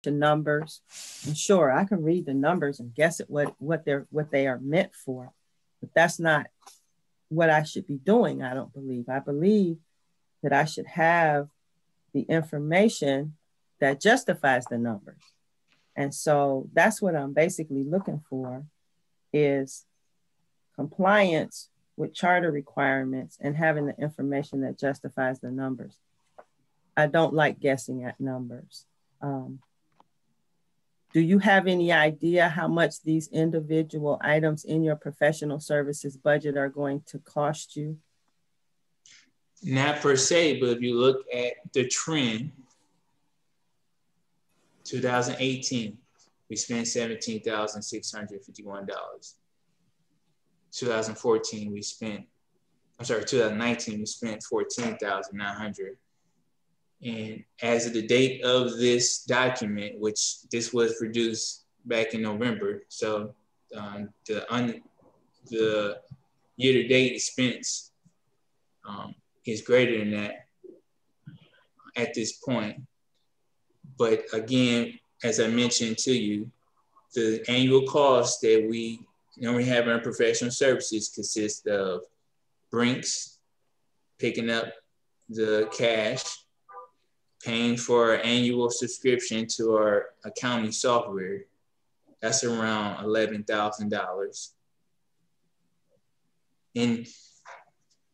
to numbers. And sure, I can read the numbers and guess at what they are meant for, but that's not what I should be doing. I don't believe. I believe that I should have the information that justifies the numbers. And so that's what I'm basically looking for, is compliance with charter requirements and having the information that justifies the numbers. I don't like guessing at numbers. Do you have any idea how much these individual items in your professional services budget are going to cost you? Not per se, but if you look at the trend, 2018, we spent $17,651. 2019, we spent $14,900. And as of the date of this document, which this was produced back in November, so the year-to-date expense is greater than that at this point. But again, as I mentioned to you, the annual cost that we normally have in our professional services consists of Brinks picking up the cash, paying for our annual subscription to our accounting software. That's around $11,000. And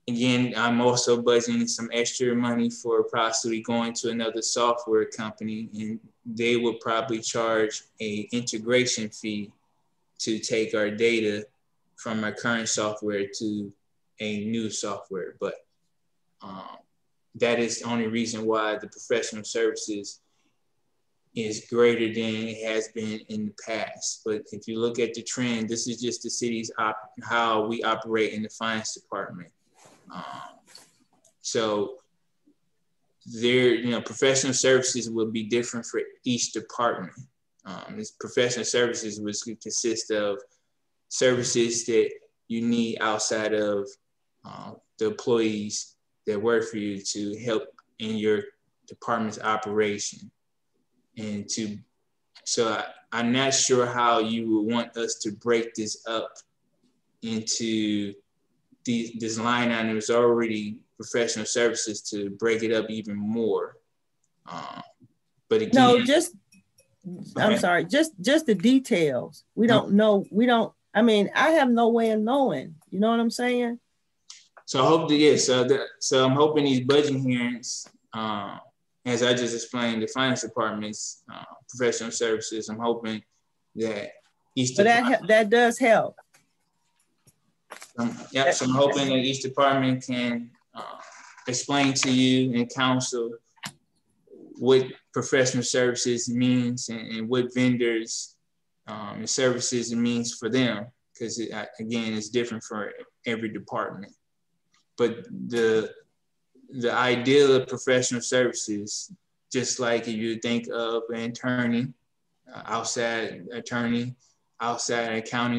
again, I'm also budgeting some extra money for possibly going to another software company, and they will probably charge an integration fee to take our data from our current software to a new software. But that is the only reason why the professional services is greater than it has been in the past. But if you look at the trend, this is just the city's how we operate in the finance department. So professional services will be different for each department. This professional services which consist of services that you need outside of the employees that work for you to help in your department's operation. And I'm not sure how you would want us to break this up into this line item is already professional services, to break it up even more. But again, no, I'm sorry, just the details. We don't know. I mean, I have no way of knowing. You know what I'm saying? So I hope so I'm hoping these budget hearings, as I just explained, the finance department's professional services, I'm hoping that each department, that does help. So I'm hoping that each department can explain to you and counsel what professional services means and what vendors and services it means for them, because again, it's different for every department. But the ideal of professional services, just like if you think of an attorney, outside accounting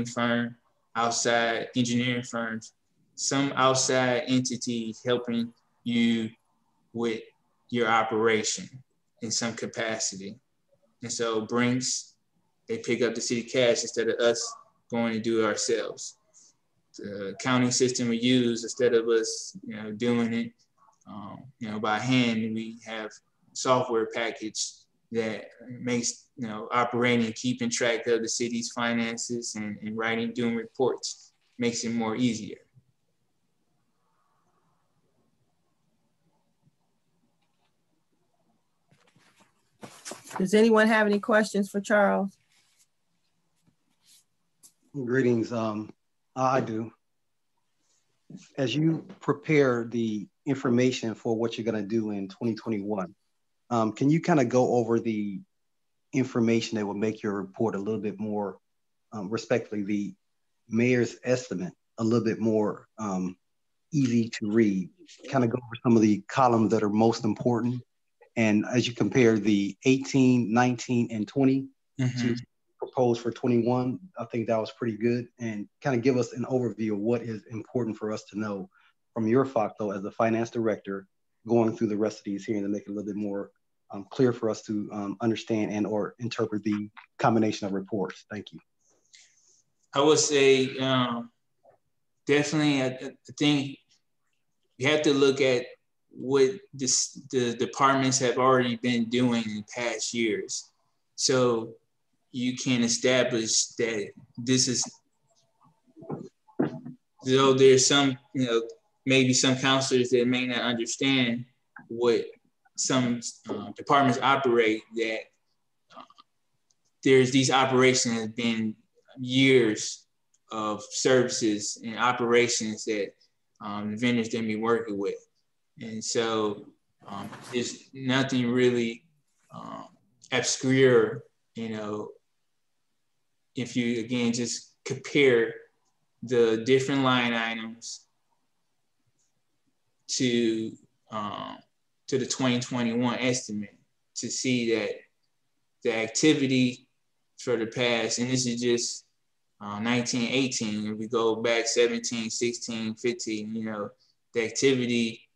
firm, outside engineering firms, some outside entity helping you with your operation in some capacity. And so Brinks, they pick up the city cash instead of us going to do it ourselves. The accounting system we use, instead of us doing it by hand, we have software package that makes operating, keeping track of the city's finances and doing reports makes it more easier. Does anyone have any questions for Charles? Greetings. I do. As you prepare the information for what you're going to do in 2021, can you kind of go over the information that will make your report a little bit more, respectfully, the mayor's estimate, a little bit more easy to read? Kind of go over some of the columns that are most important. And as you compare the 18, 19, and 20 to propose for 21, I think that was pretty good. And kind of give us an overview of what is important for us to know from your facto as the finance director, going through the rest of these hearings to make it a little bit more clear for us to understand and or interpret the combination of reports. Thank you. I would say definitely, I think you have to look at what the departments have already been doing in past years. So you can establish that this is, though there's some, maybe some counselors that may not understand what some departments operate, that there's these operations that have been years of services and operations that the vendors didn't be working with. And so there's nothing really obscure, if you, again, just compare the different line items to the 2021 estimate to see that the activity for the past, and this is just 1918, if we go back 17, 16, 15, the activity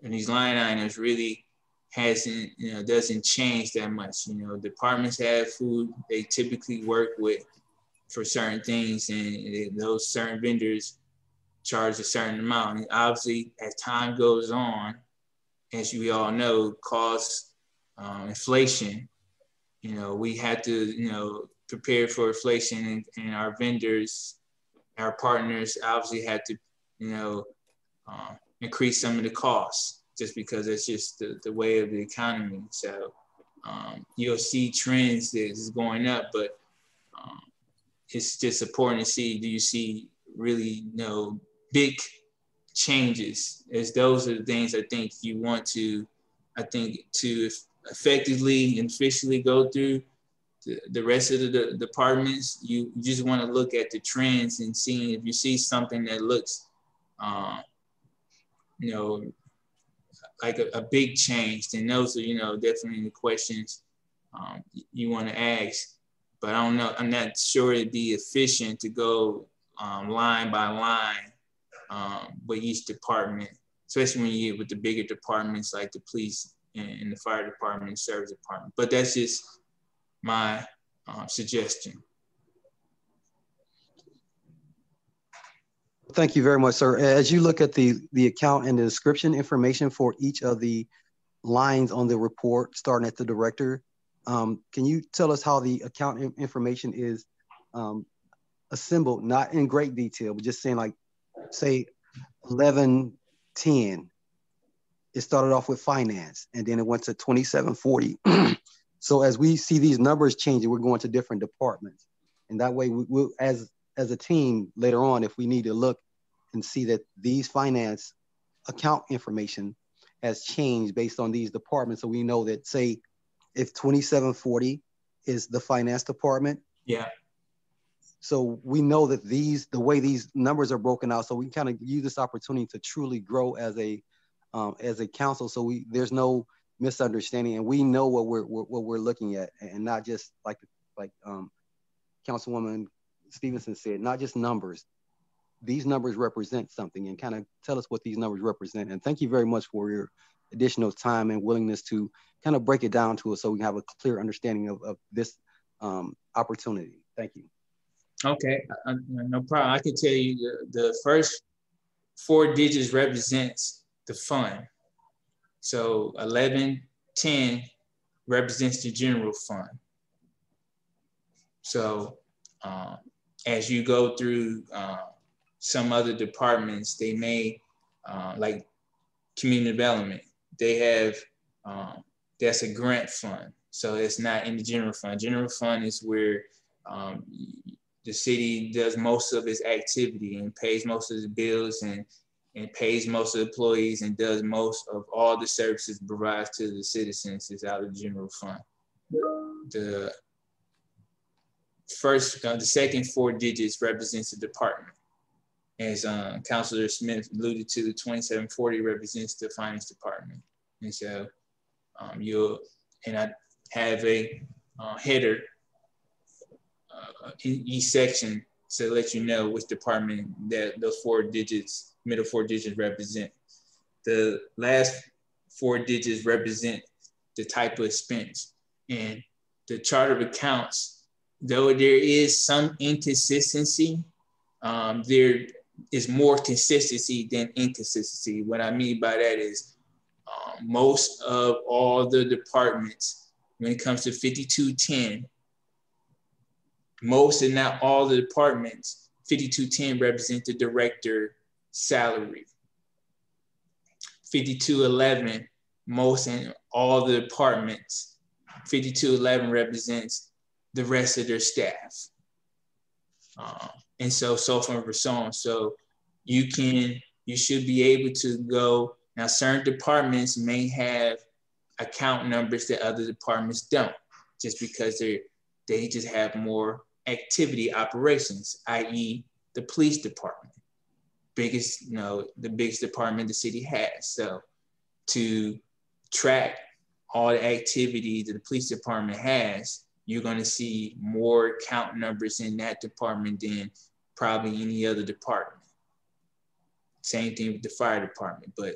in these line items really hasn't, doesn't change that much. Departments have food they typically work with for certain things, and those certain vendors charge a certain amount. And obviously, as time goes on, as we all know, costs, inflation, we had to, prepare for inflation, and our vendors, our partners obviously had to, increase some of the costs just because it's just the way of the economy. So you'll see trends that is going up, but it's just important to see, do you see really, big changes? As those are the things I think you want to, to effectively and efficiently go through the rest of the departments. You just want to look at the trends and seeing if you see something that looks, like a big change, then those are, definitely the questions you want to ask. But I don't know, I'm not sure it'd be efficient to go line by line with each department, especially when you get with the bigger departments like the police and the fire department and service department. But that's just my suggestion. Thank you very much, sir. As you look at the account and the description information for each of the lines on the report, starting at the director, can you tell us how the account information is assembled, not in great detail, but just saying, like, say 1110, it started off with finance, and then it went to 2740. So as we see these numbers changing, we're going to different departments. And that way, we'll, as a team later on, if we need to look and see that these finance account information has changed based on these departments. So we know that, say, if 2740 is the finance department. Yeah. So we know that the way these numbers are broken out, so we kind of use this opportunity to truly grow as a council. So there's no misunderstanding, and we know what we're looking at, and not just like Councilwoman Stevenson said, not just numbers. These numbers represent something, and kind of tell us what these numbers represent. And thank you very much for your additional time and willingness to kind of break it down to us so we can have a clear understanding of this opportunity. Thank you. Okay, no problem. I can tell you the first 4 digits represents the fund. So 1110 represents the general fund. So as you go through some other departments, they may, like community development, they have, that's a grant fund. So it's not in the general fund. General fund is where the city does most of its activity and pays most of the bills and pays most of the employees and does most of all the services provided to the citizens is out of the general fund. The second 4 digits represents the department. As Councilor Smith alluded to, the 2740 represents the finance department. And so I have a header in each section to let you know which department that those 4 digits, middle 4 digits represent. The last 4 digits represent the type of expense. And the chart of accounts, though there is some inconsistency, there is more consistency than inconsistency. What I mean by that is most of all the departments, when it comes to 5210, most and not all the departments, 5210 represent the director salary. 5211, most and all the departments, 5211 represents the rest of their staff. And so forth and so on. So you should be able to go. Now, certain departments may have account numbers that other departments don't, just because they just have more activity operations, i.e. the police department, the biggest department the city has. So to track all the activity that the police department has, you're going to see more account numbers in that department than probably any other department. Same thing with the fire department. But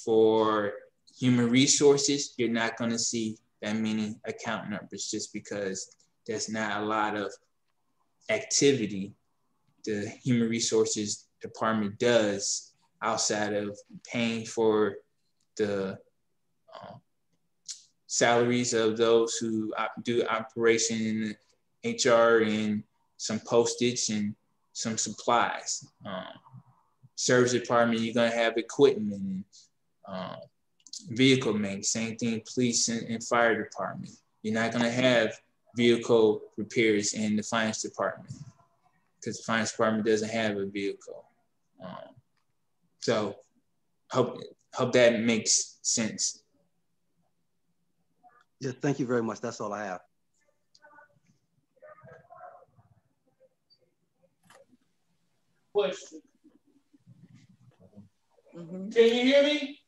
for human resources, you're not going to see that many account numbers, just because there's not a lot of activity the human resources department does outside of paying for the salaries of those who do operation in the HR and some postage and some supplies. Service department, you're gonna have equipment and vehicle maintenance. Same thing, police and fire department. You're not gonna have vehicle repairs in the finance department because the finance department doesn't have a vehicle. So hope that makes sense. Yeah, thank you very much. That's all I have. Question. Mm-hmm. Can you hear me?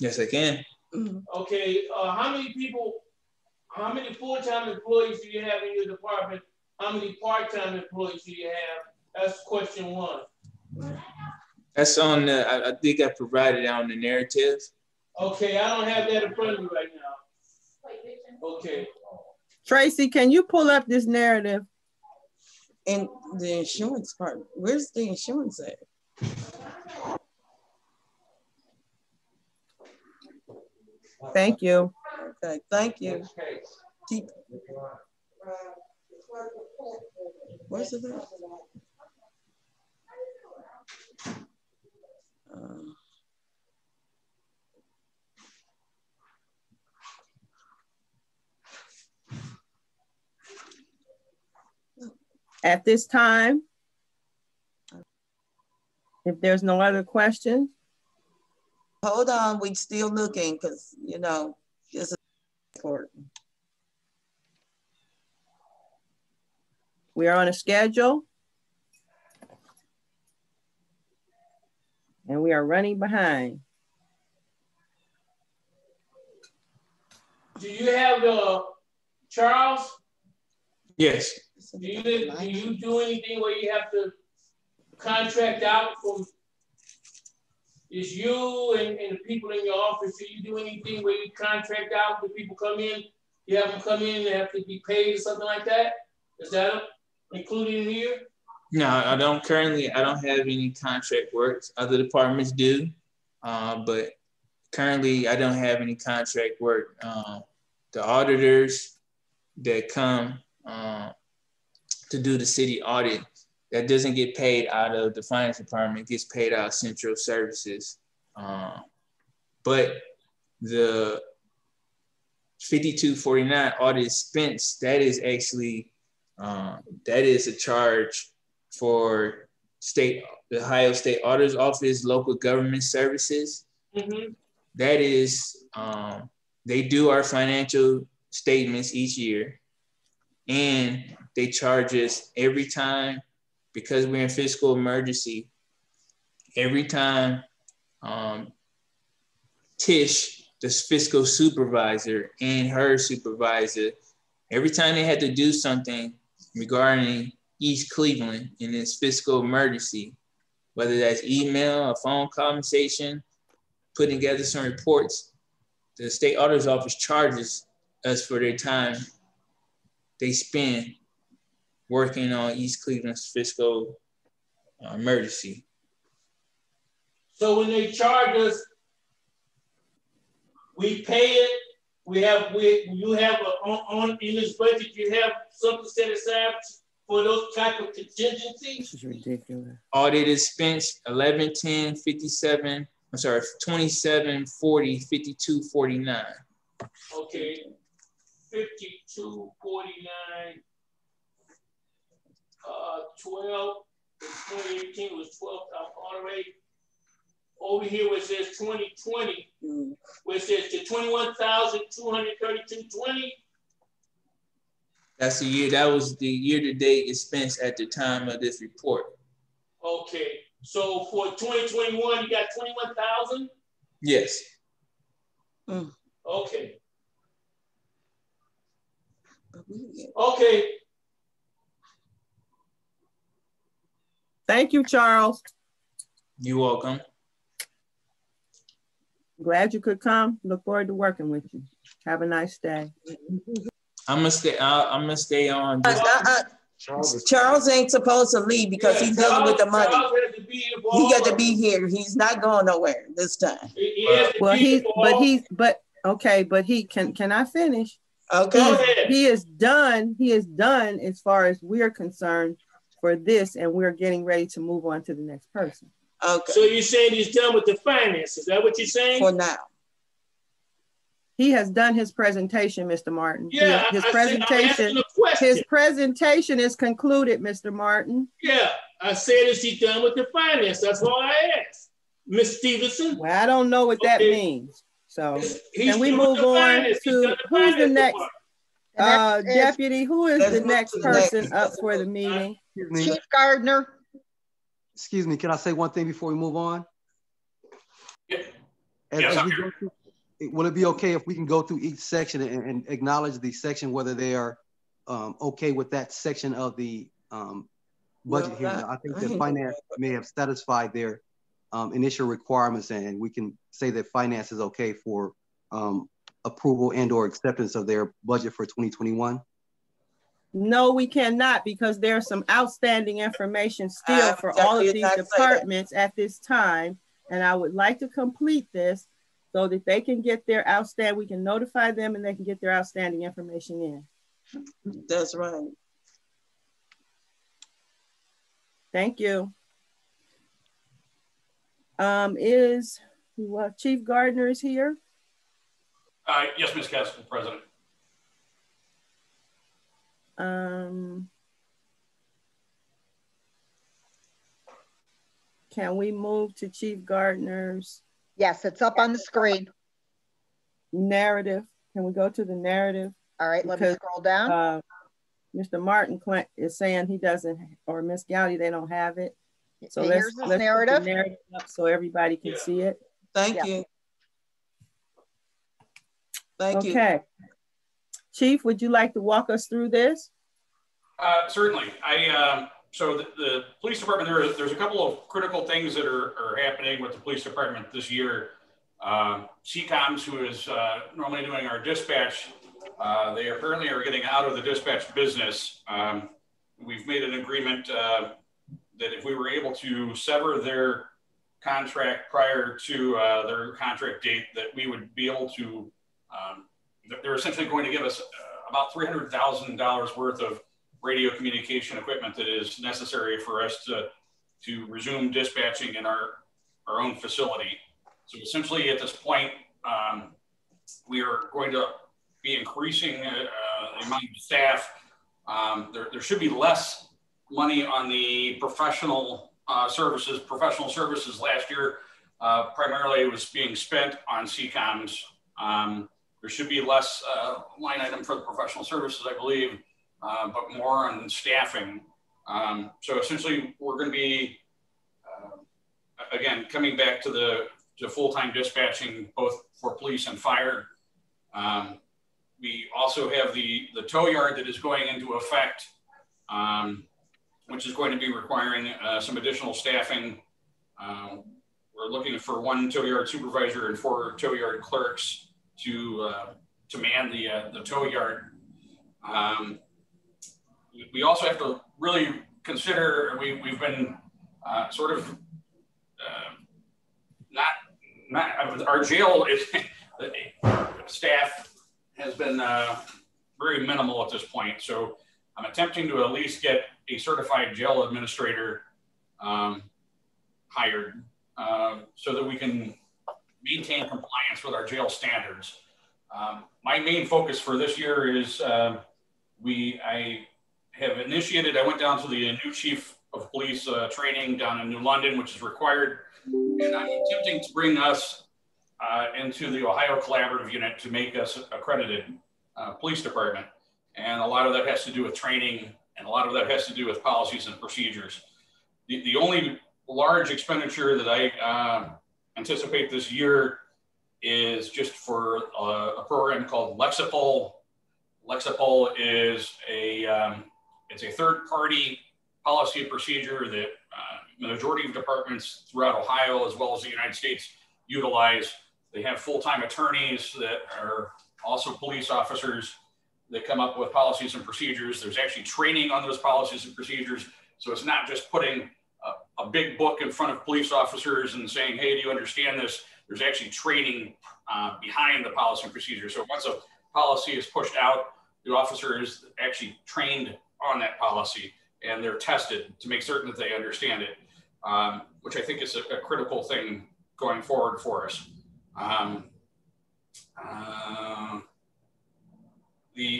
Yes, I can. Mm-hmm. Okay, how many full-time employees do you have in your department? How many part-time employees do you have? That's question one. That's on the, I think I provided on the narrative. Okay, I don't have that in front of me right now. Okay. Tracy, can you pull up this narrative? And the insurance part, where's the insurance at? Thank you. Okay, thank you. Keep. Where's it at? At this time, if there's no other questions. Hold on, we still looking because, it's important. We are on a schedule. And we are running behind. Do you have Charles? Yes. Do you do anything where you have to contract out from? Is you and the people in your office? Do you do anything where you contract out when people come in? You have them come in and they have to be paid or something like that? Is that included in here? No, I don't have any contract work. Other departments do, but currently I don't have any contract work. The auditors that come to do the city audit, that doesn't get paid out of the finance department, gets paid out of central services. But the 5249 audit expense, that is actually, that is a charge for the Ohio State Auditor's Office, local government services. Mm-hmm. That is, they do our financial statements each year, and they charge us every time, because we're in fiscal emergency, every time Tish, the fiscal supervisor, and her supervisor, every time they had to do something regarding East Cleveland in this fiscal emergency, whether that's email, a phone conversation, putting together some reports, the state auditor's office charges us for their time they spend working on East Cleveland's fiscal emergency. So when they charge us, we pay it. You have in this budget, you have something set aside for those type of contingencies. This is ridiculous. Audit expense 11, 10, 57. I'm sorry, 27, 40, 52, 49. Okay, 52, 49. 12. 2018 was 12. All right. Over here where it says 2020, where it says the 21,232.20. That's the year. That was the year-to-date expense at the time of this report. Okay. So for 2021, you got 21,000? Yes. Okay. Okay. Thank you, Charles. You're welcome. Glad you could come. Look forward to working with you. Have a nice day. I'm gonna stay on. Charles ain't supposed to leave because he's dealing with the money. He got to be here. He's not going nowhere this time. Well, but he can I finish? Okay. He is done. He is done as far as we're concerned for this, and we're getting ready to move on to the next person. Okay. So you're saying he's done with the finances? Is that what you're saying? For now. He has done his presentation, Mr. Martin. Yeah, his presentation is concluded, Mr. Martin. Yeah, I said, is he done with the finance? That's all I asked, Ms. Stevenson. Well, I don't know what that means. So can we move on to who's the next deputy? Who is the next person up for the meeting? Chief Gardner. Excuse me, can I say one thing before we move on? Yeah. Will it be okay if we can go through each section and acknowledge the section, whether they are okay with that section of the budget here? I think that finance may have satisfied their initial requirements, and we can say that finance is okay for approval and or acceptance of their budget for 2021. No, we cannot, because there's some outstanding information still for all of these departments at this time. And I would like to complete this so that they can get their outstanding, we can notify them and they can get their outstanding information in. That's right. Thank you. Chief Gardner is here? Yes, Ms. Castle, President. Can we move to Chief Gardner's? Yes, it's up on the screen. Narrative. Can we go to the narrative? All right, let me scroll down. Mr. Martin is saying he doesn't, or Ms. Gowdy, they don't have it. So let's put the narrative up so everybody can see it. Thank you. Thank you. Okay. Chief, would you like to walk us through this? Certainly. So the police department, there's a couple of critical things that are happening with the police department this year. CCOMS, who is normally doing our dispatch, they apparently are getting out of the dispatch business. We've made an agreement that if we were able to sever their contract prior to their contract date, that we would be able to, they're essentially going to give us about $300,000 worth of radio communication equipment that is necessary for us to resume dispatching in our own facility. So essentially at this point, we are going to be increasing the amount of staff. There should be less money on the professional services. Professional services last year, primarily was being spent on CCOMS. There should be less line item for the professional services, I believe, but more on staffing. So essentially, we're going to be, again, coming back to full-time dispatching, both for police and fire. We also have the tow yard that is going into effect, which is going to be requiring some additional staffing. We're looking for 1 tow yard supervisor and 4 tow yard clerks. to man the tow yard. We also have to really consider, we've been sort of not our jail is staff has been very minimal at this point. So I'm attempting to at least get a certified jail administrator hired so that we can maintain compliance with our jail standards. My main focus for this year is I went down to the new chief of police training down in New London, which is required. And I'm attempting to bring us into the Ohio Collaborative Unit to make us accredited police department. And a lot of that has to do with training, and a lot of that has to do with policies and procedures. The only large expenditure that I anticipate this year is just for a program called Lexipol. Lexipol is it's a third-party policy and procedure that the majority of departments throughout Ohio, as well as the United States, utilize. They have full-time attorneys that are also police officers that come up with policies and procedures. There's actually training on those policies and procedures. So it's not just putting a big book in front of police officers and saying, hey, do you understand this? There's actually training behind the policy and procedure. So once a policy is pushed out, the officer is actually trained on that policy, and they're tested to make certain that they understand it, which I think is a critical thing going forward for us.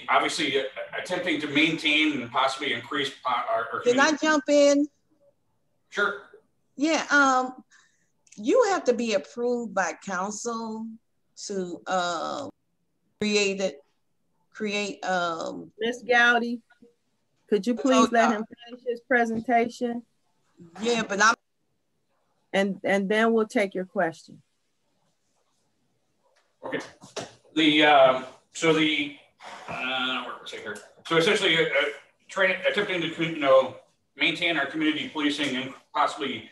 Obviously attempting to maintain and possibly increase our Can I jump in? Sure. Yeah, you have to be approved by council to create Ms. Gowdy, could you please let him finish his presentation? Yeah, but I'm and then we'll take your question. Okay. So essentially attempting to maintain our community policing and possibly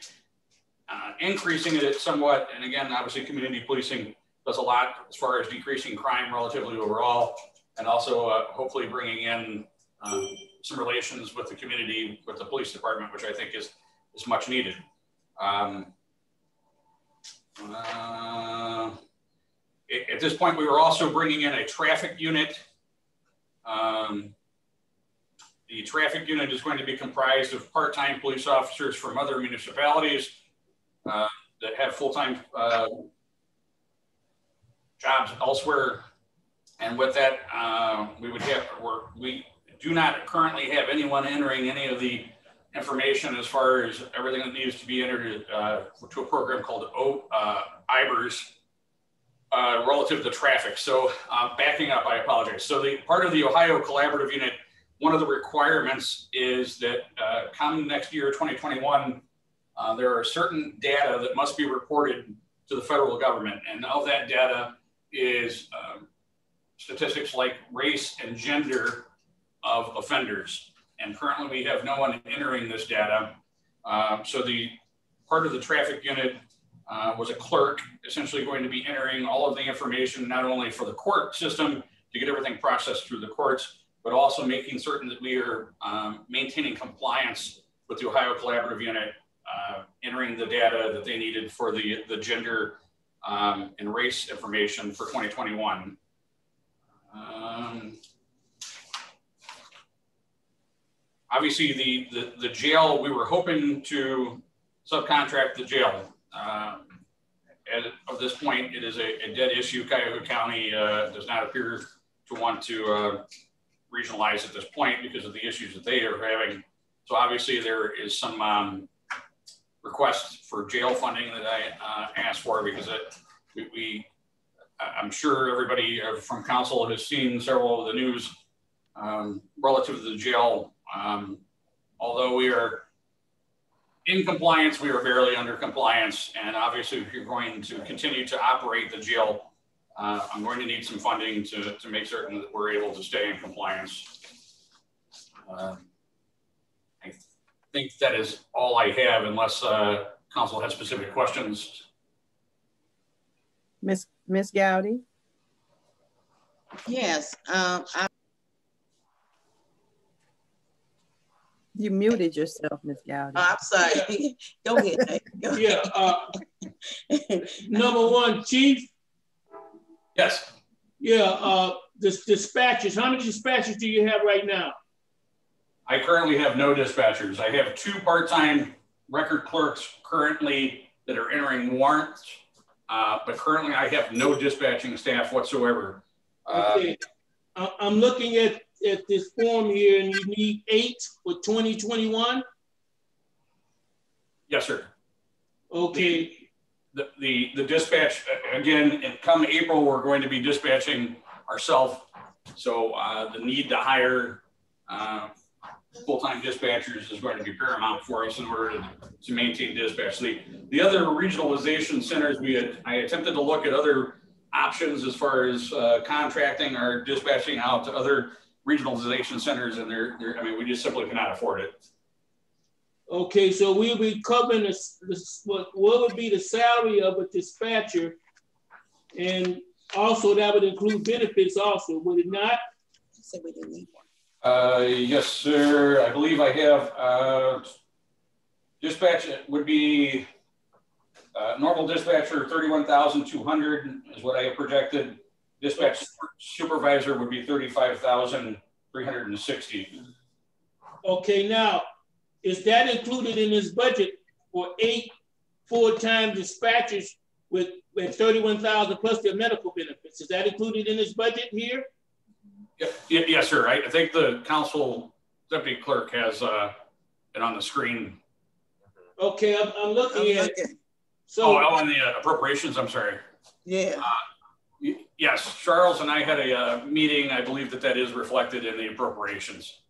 increasing it somewhat. And again, obviously community policing does a lot as far as decreasing crime relatively overall, and also hopefully bringing in some relations with the community, with the police department, which I think is much needed. At this point, we were also bringing in a traffic unit. The traffic unit is going to be comprised of part-time police officers from other municipalities that have full-time jobs elsewhere. And with that, we do not currently have anyone entering any of the information as far as everything that needs to be entered to a program called IBERS relative to traffic. So backing up, I apologize. So the part of the Ohio Collaborative Unit, one of the requirements is that come next year, 2021, there are certain data that must be reported to the federal government. And of that data is statistics like race and gender of offenders. And currently we have no one entering this data. So the part of the traffic unit was a clerk, essentially going to be entering all of the information, not only for the court system to get everything processed through the courts, but also making certain that we are maintaining compliance with the Ohio Collaborative Unit, entering the data that they needed for the gender and race information for 2021. Obviously, the jail, we were hoping to subcontract the jail. At this point, it is a dead issue. Cuyahoga County does not appear to want to regionalize at this point because of the issues that they are having. So obviously there is some requests for jail funding that I asked for, because I'm sure everybody from council has seen several of the news relative to the jail. Although we are in compliance, we are barely under compliance. And obviously if you're going to continue to operate the jail, I'm going to need some funding to make certain that we're able to stay in compliance. I think that is all I have, unless council has specific questions. Ms. Gowdy? Yes. You muted yourself, Ms. Gowdy. I'm sorry. Go ahead. Go ahead. Yeah. Number one, Chief. Yes. Yeah. The dispatchers. How many dispatchers do you have right now? I currently have no dispatchers. I have 2 part-time record clerks currently that are entering warrants, but currently I have no dispatching staff whatsoever. Okay. I'm looking at this form here, and you need 8 for 2021? Yes, sir. Okay. The dispatch, again, come April, we're going to be dispatching ourselves. So the need to hire full-time dispatchers is going to be paramount for us in order to maintain dispatch. The other regionalization centers, I attempted to look at other options as far as contracting or dispatching out to other regionalization centers, and I mean, we just simply cannot afford it. Okay, so we'll be covering what would be the salary of a dispatcher, and also that would include benefits also, would it not? You said we didn't need one. Yes, sir. I believe I have dispatch would be normal dispatcher 31,200 is what I have projected. Dispatch supervisor would be 35,360. Okay, now is that included in this budget for 8 full-time dispatchers with 31,000 plus their medical benefits? Is that included in this budget here? Yes, sir. I think the council deputy clerk has it on the screen. Okay, I'm looking at it. So, on the appropriations, I'm sorry. Yeah. Yes, Charles and I had a meeting. I believe that is reflected in the appropriations.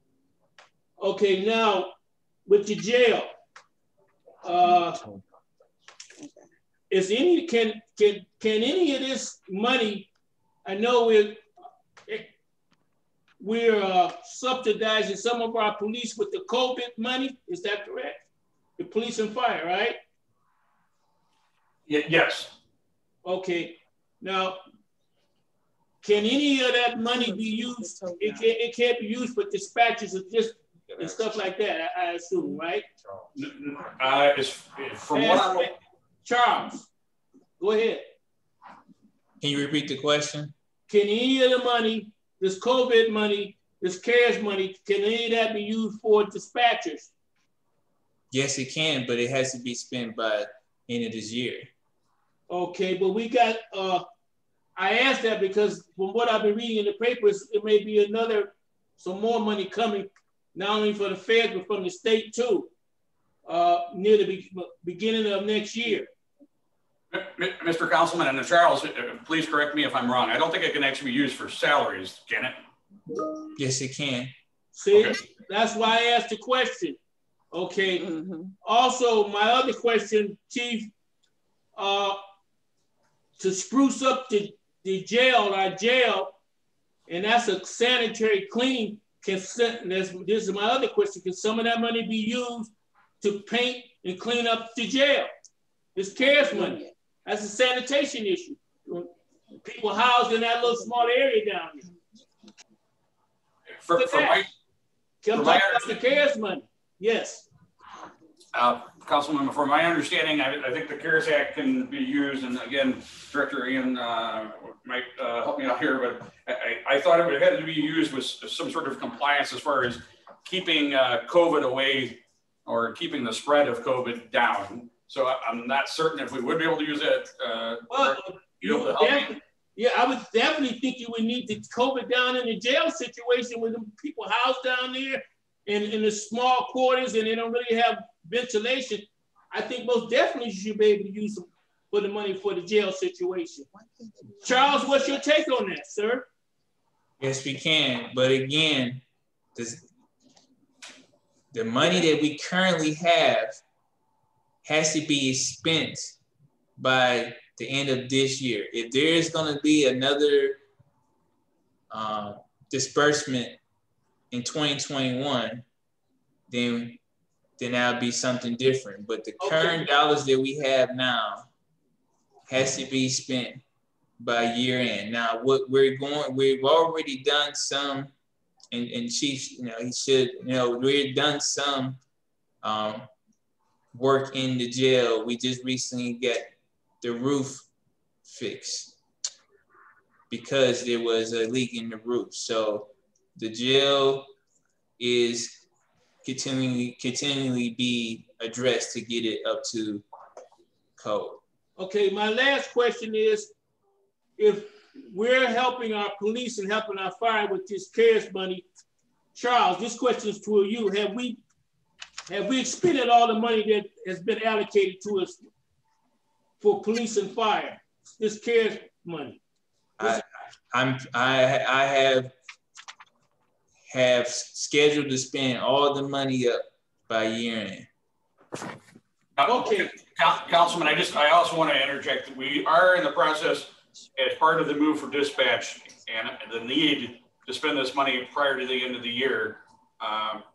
Okay, now with the jail, is any can any of this money? I know we're subsidizing some of our police with the COVID money. Is that correct? The police and fire, right? Yes. Okay. Now, can any of that money be used? It can't be used for dispatches and just and stuff like that, I assume, right? From what Charles, go ahead. Can you repeat the question? Can any of the money, this COVID money, this CARES money, can any of that be used for dispatchers? Yes, it can, but it has to be spent by end of this year. Okay, but we got, I asked that because from what I've been reading in the papers, it may be some more money coming, not only for the feds, but from the state too, near the beginning of next year. Mr. Councilman and Charles, please correct me if I'm wrong. I don't think it can actually be used for salaries, can it? Yes, it can. See, okay. That's why I asked the question. Okay. Mm-hmm. Also, my other question, Chief, to spruce up the jail, our jail, and that's a sanitary clean. This is my other question. Can some of that money be used to paint and clean up the jail? It's CARES money. That's a sanitation issue. People housed in that little small area down there. Come talk about the CARES money. Yes. Councilman, from my understanding, I think the CARES Act can be used, and again, Director Ian might help me out here, but I thought it had to be used with some sort of compliance as far as keeping COVID away or keeping the spread of COVID down. So I'm not certain if we would be able to use it. Yeah, I would definitely think you would need to COVID down in the jail situation with them people housed down there in the small quarters and they don't really have ventilation. I think most definitely you should be able to use them for the money for the jail situation. Charles, what's your take on that, sir? Yes, we can. But again, the money that we currently have has to be spent by the end of this year. If there is going to be another disbursement in 2021, then that'll be something different. But the current dollars that we have now has to be spent by year end. Now, what we've already done some, and Chief, he should, we've done some work in the jail. We just recently got the roof fixed because there was a leak in the roof. So the jail is continually be addressed to get it up to code. Okay, my last question is, if we're helping our police and helping our fire with this CARES money, Charles, this question is to you. Have we expended all the money that has been allocated to us for police and fire? This CARES money. I have scheduled to spend all the money up by year end. Okay, Councilman, I also want to interject that we are in the process, as part of the move for dispatch and the need to spend this money prior to the end of the year.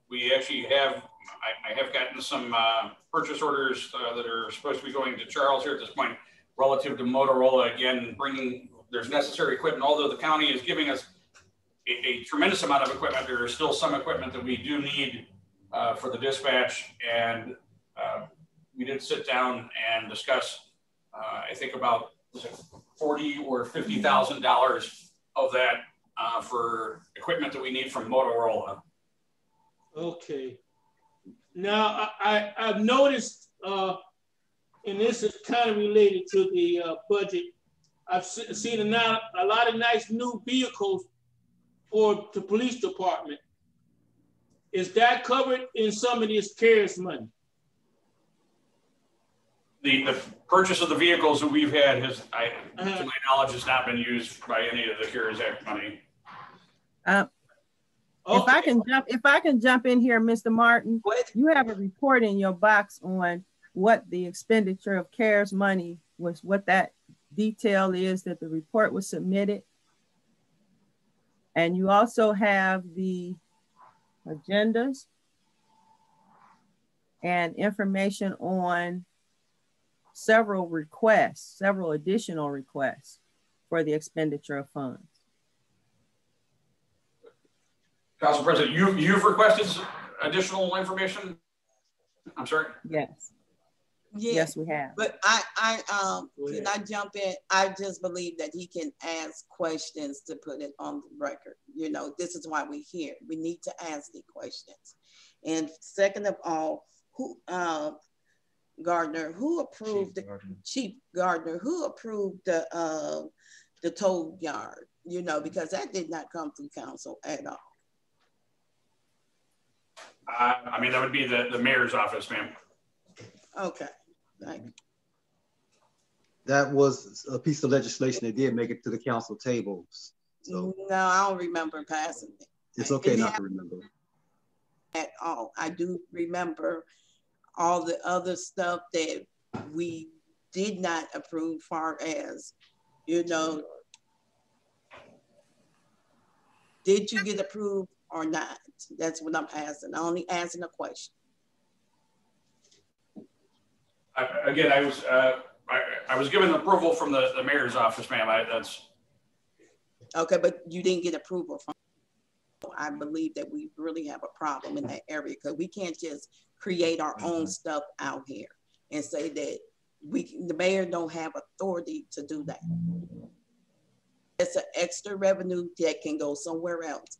We actually have, I have gotten some purchase orders that are supposed to be going to Charles here at this point relative to Motorola, again, there's necessary equipment. Although the county is giving us a tremendous amount of equipment, there is still some equipment that we do need for the dispatch. And we did sit down and discuss, I think about $40,000 or $50,000 of that for equipment that we need from Motorola. Okay. Now I've noticed, and this is kind of related to the budget. I've seen a lot of nice new vehicles for the police department. Is that covered in some of this CARES money? The purchase of the vehicles that we've had has, to my knowledge, has not been used by any of the CARES Act money. Okay. If I can jump in here, Mr. Martin, you have a report in your box on what the expenditure of CARES money was, what that detail is that the report was submitted. And you also have the agendas and information on several additional requests for the expenditure of funds. Council President, you've requested additional information? I'm sorry? Yes. Yeah, yes, we have. But I can I jump in? I just believe that he can ask questions to put it on the record. This is why we're here. We need to ask the questions. And second of all, Gardner, who approved Chief Gardner, who approved the tow yard? Because that did not come through council at all. I mean, that would be the mayor's office, ma'am. Okay, thank you. That was a piece of legislation that did make it to the council tables. So no, I don't remember passing it. It's okay not to remember. At all. I do remember all the other stuff that we did not approve, far as, did you get approved or not? That's what I'm asking. I'm only asking a question. Again, I was given approval from the mayor's office, ma'am. That's okay, but you didn't get approval from. I believe that we really have a problem in that area because we can't just create our own stuff out here and say that the mayor don't have authority to do that. It's an extra revenue that can go somewhere else.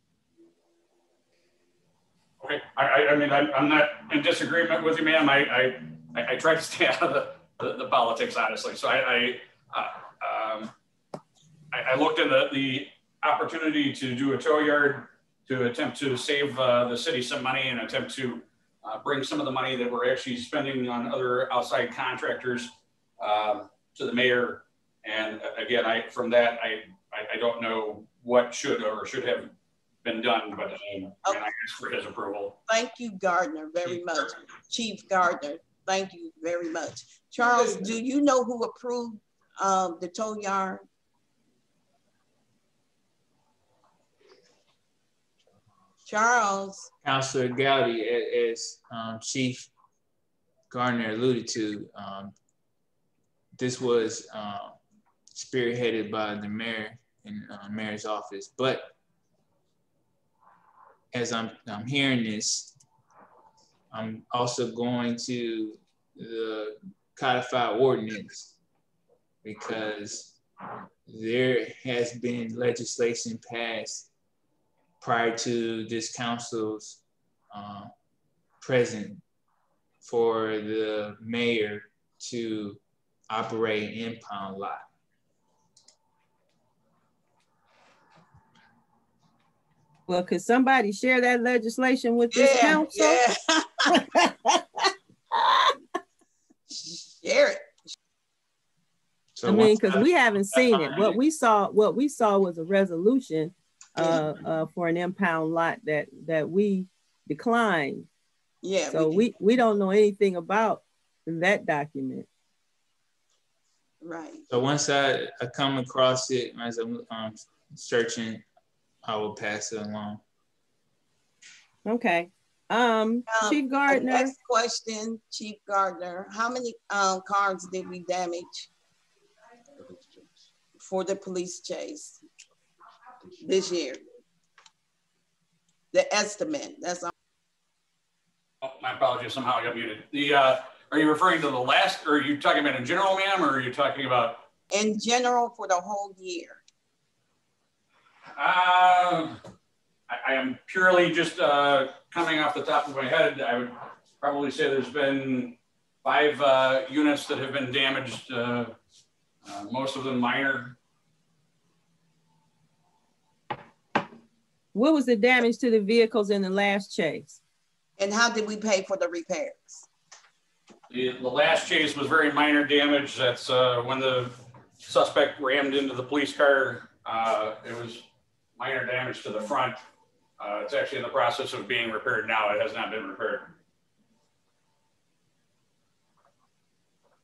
Okay, I mean, I'm not in disagreement with you, ma'am. I try to stay out of the politics, honestly. So I looked at the opportunity to do a tow yard to attempt to save the city some money and attempt to bring some of the money that we're actually spending on other outside contractors to the mayor. And again, from that, I don't know what should or should have been done, but and I asked for his approval. Thank you, Gardner, very much. Chief Gardner, thank you very much. Charles, do you know who approved the tow yard? Charles. Councilor Gowdy, as Chief Gardner alluded to, this was spearheaded by the mayor and mayor's office. But as I'm hearing this, I'm also going to the codified ordinance, because there has been legislation passed prior to this council's present for the mayor to operate an impound lot. Well, could somebody share that legislation with this council? Yeah. Share it. So I mean, because we haven't seen it. What we saw was a resolution for an impound lot that we declined. Yeah. So we don't know anything about that document. Right. So once I come across it as I'm searching, I will pass it along. Okay. Chief Gardner. Next question, Chief Gardner. How many cars did we damage for the police chase this year? The estimate. That's all. Oh, my apologies. Somehow I got muted. Are you referring to the last, or are you talking about in general, ma'am, or are you talking about? In general for the whole year. I am purely just coming off the top of my head. I would probably say there's been 5 units that have been damaged, most of them minor. What was the damage to the vehicles in the last chase? And how did we pay for the repairs? The last chase was very minor damage. That's when the suspect rammed into the police car. It was minor damage to the front. It's actually in the process of being repaired now. It has not been repaired.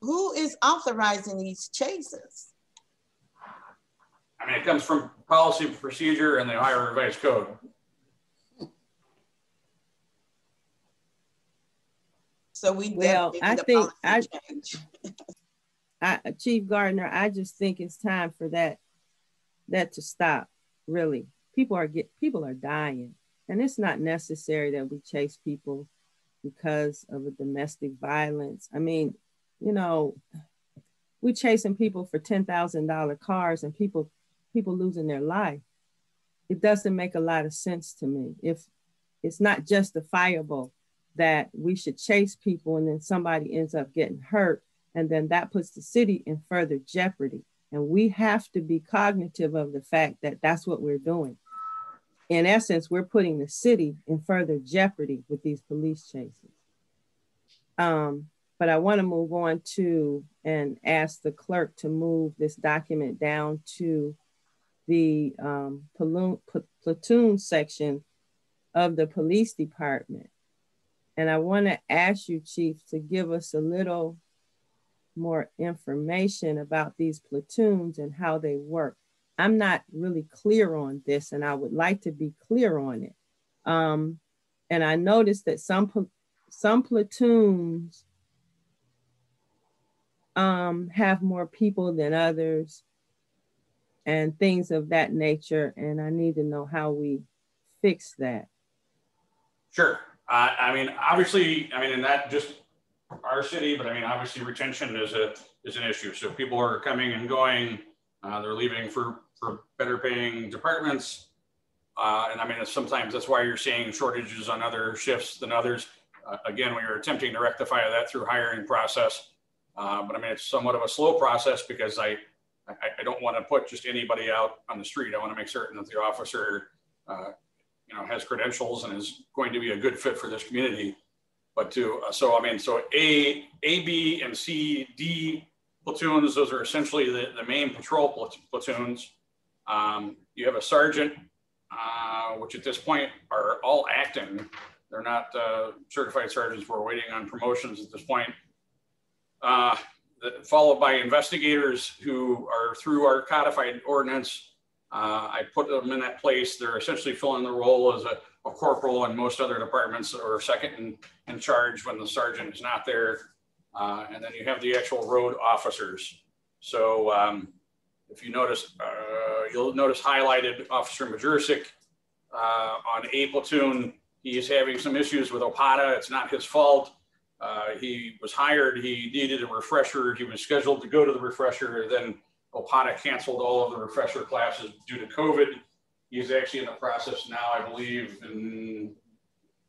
Who is authorizing these chases? I mean, it comes from policy and procedure and the Ohio Revised Code. So we Chief Gardner, I just think it's time for that to stop. Really, people are dying, and it's not necessary that we chase people because of a domestic violence. I mean, you know, we chasing people for $10,000 cars and people losing their life. It doesn't make a lot of sense to me. If it's not justifiable that we should chase people and then somebody ends up getting hurt, and then that puts the city in further jeopardy. And we have to be cognitive of the fact that that's what we're doing. In essence, we're putting the city in further jeopardy with these police chases. But I want to move on to and ask the clerk to move this document down to the platoon section of the police department. And I want to ask you, Chief, to give us a little more information about these platoons and how they work. I'm not really clear on this, and I would like to be clear on it. And I noticed that some platoons have more people than others and things of that nature. And I need to know how we fix that. Sure. I mean, obviously, in not just our city, but I mean, obviously retention is an issue. So people are coming and going, they're leaving for better paying departments. And I mean, sometimes that's why you're seeing shortages on other shifts than others. Again, we are attempting to rectify that through hiring process. But I mean, it's somewhat of a slow process because I don't want to put just anybody out on the street. I want to make certain that the officer, has credentials and is going to be a good fit for this community. But so A, B, and C, D platoons, those are essentially the main patrol platoons. You have a sergeant, which at this point are all acting. They're not certified sergeants. We're waiting on promotions at this point. Followed by investigators who are through our codified ordinance. I put them in that place. They're essentially filling the role as a corporal in most other departments, or second in charge when the sergeant is not there. And then you have the actual road officers. So If you notice, you'll notice highlighted Officer Majersic on A platoon. He is having some issues with OPATA. It's not his fault. He was hired. He needed a refresher. He was scheduled to go to the refresher. Then OPATA canceled all of the refresher classes due to COVID. He's actually in the process now, I believe. And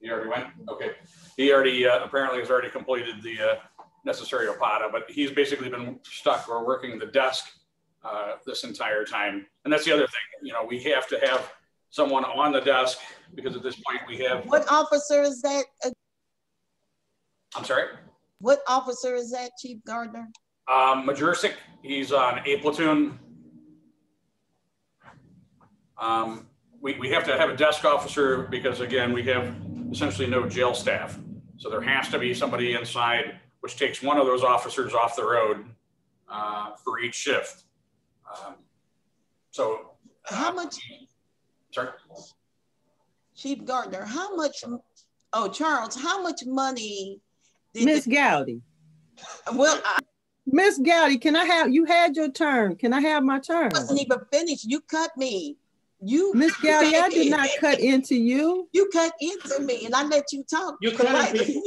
he already went. Okay. He already apparently has already completed the necessary OPATA, but he's basically been stuck or working the desk this entire time. And that's the other thing. You know, we have to have someone on the desk because at this point we have. What officer is that? I'm sorry? What officer is that, Chief Gardner? Majersic, he's on A platoon. We have to have a desk officer because again, we have essentially no jail staff. So there has to be somebody inside, which takes one of those officers off the road for each shift. How much? Sorry? Chief Gardner, how much, oh, Charles, how much money did Miss Gowdy. Well, Miss Gowdy, can I have, you had your turn. Can I have my turn? I wasn't even finished. You cut me. Miss Gowdy, I did not cut into you. You cut into me and I let you talk. You correctly.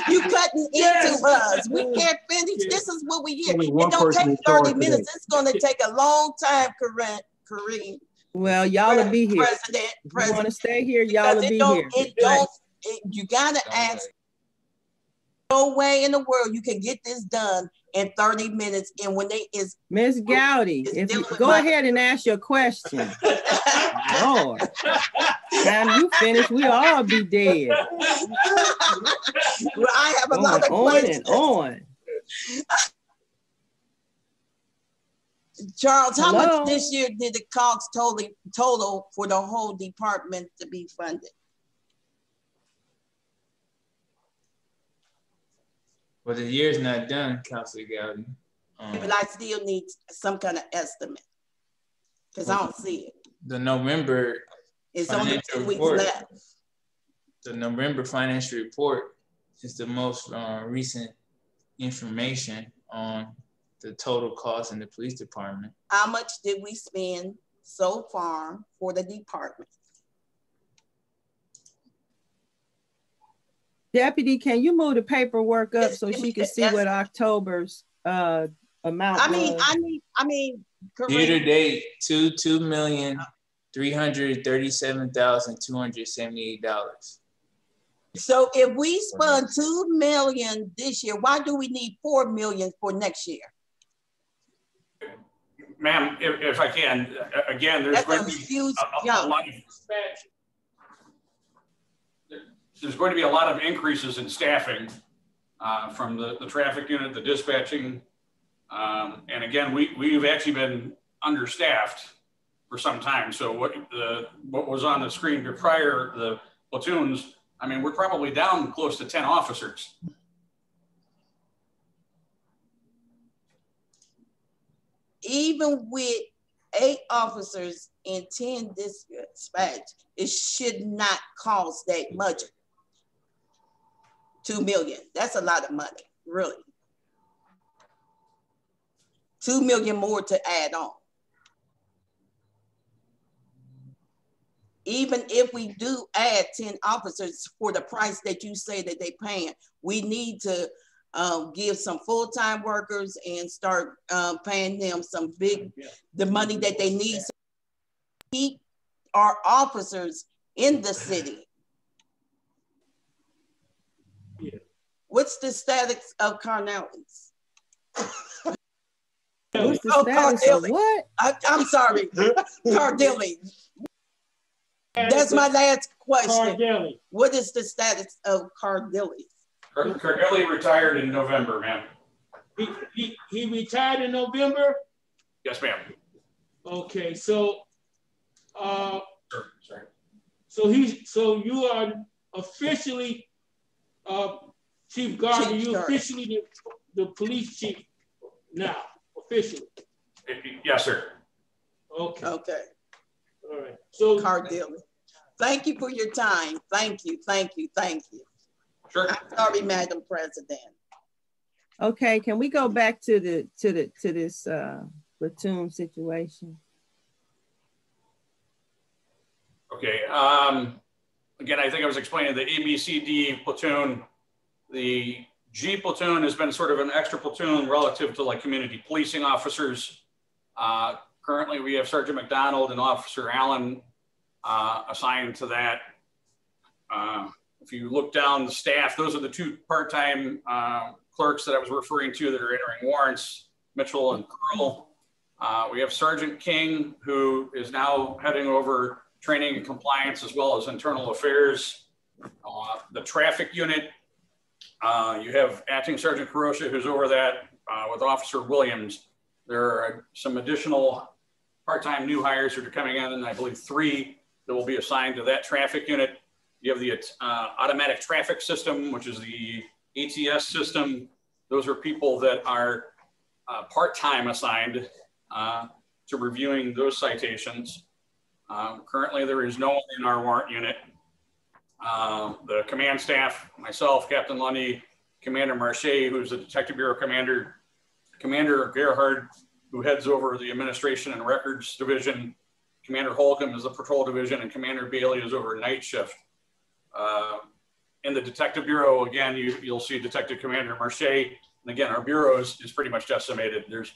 You cutting into us. We can't finish. This is what we hear. It don't take 30 minutes. It's going to take a long time, Kareem. Well, y'all will be here. President. You want to stay here, y'all will be here. You got to ask. No way in the world you can get this done in 30 minutes. And when they is Miss Gowdy, if you go ahead and ask your question. Lord, time you finish, we all be dead. Well, I have another question. On and on. Charles, how much this year did it cost total for the whole department to be funded? Well, the year's not done, Councilor Gowdy. But I still need some kind of estimate because I don't see it. The November it's only 2 weeks left. The November financial report is the most recent information on the total cost in the police department. How much did we spend so far for the department? Deputy, can you move the paperwork up so she can see what October's amount was? I mean, year to date, $2,337,278. So if we spend $2 million this year, why do we need $4 million for next year? Ma'am, if I can, again, there's going to be huge there's going to be a lot of increases in staffing from the traffic unit, the dispatching. And again, we've actually been understaffed for some time. So what was on the screen prior, the platoons, I mean, we're probably down close to 10 officers. Even with 8 officers and 10 dispatch, it should not cost that much. $2 million. That's a lot of money, really. $2 million more to add on. Even if we do add 10 officers for the price that you say that they're paying, we need to give some full-time workers and start paying them the money that they need to keep our officers in the city. Yeah. What's the status of Carnelli's? What's the status of what? I'm sorry, Cardelli. That's my last question. Cardelli. What is the status of Cardelli? Cardelli retired in November, ma'am. He retired in November? Yes, ma'am. Okay, so sorry. So you are officially Chief Gardner, you officially the police chief now, officially. Yes, sir. Okay. Okay. All right. So Cardelli. Thank you for your time. Thank you. Sure. I'm sorry, Madam President. Okay, can we go back to this platoon situation? Okay. Again, I think I was explaining the ABCD platoon. The G platoon has been sort of an extra platoon relative to like community policing officers. Currently, we have Sergeant McDonald and Officer Allen assigned to that. If you look down the staff, those are the two part-time clerks that I was referring to that are entering warrants, Mitchell and Curl. We have Sergeant King, who is now heading over training and compliance as well as internal affairs. The traffic unit, you have Acting Sergeant Karosha, who's over that with Officer Williams. There are some additional part-time new hires that are coming in, and I believe 3 that will be assigned to that traffic unit. You have the automatic traffic system, which is the ATS system. Those are people that are part-time assigned to reviewing those citations. Currently, there is no one in our warrant unit. The command staff, myself, Captain Lundy, Commander Marche, who's the Detective Bureau Commander, Commander Gerhard, who heads over the Administration and Records Division, Commander Holcomb is the Patrol Division, and Commander Bailey is over night shift. In the Detective Bureau, again, you'll see Detective Commander Marche. And again, our bureau is pretty much decimated. There's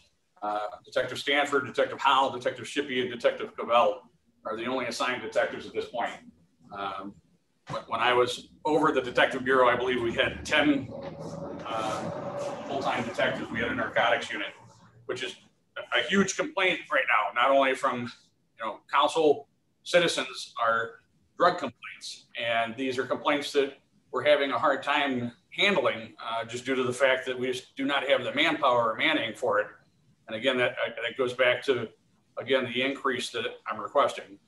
Detective Stanford, Detective Howell, Detective Shippey, and Detective Cavell are the only assigned detectives at this point. When I was over the Detective Bureau, I believe we had 10 full-time detectives. We had a narcotics unit, which is a huge complaint right now, not only from council citizens, are drug complaints. And these are complaints that we're having a hard time handling just due to the fact that we just do not have the manpower or manning for it. And again, that goes back to, again, the increase that I'm requesting.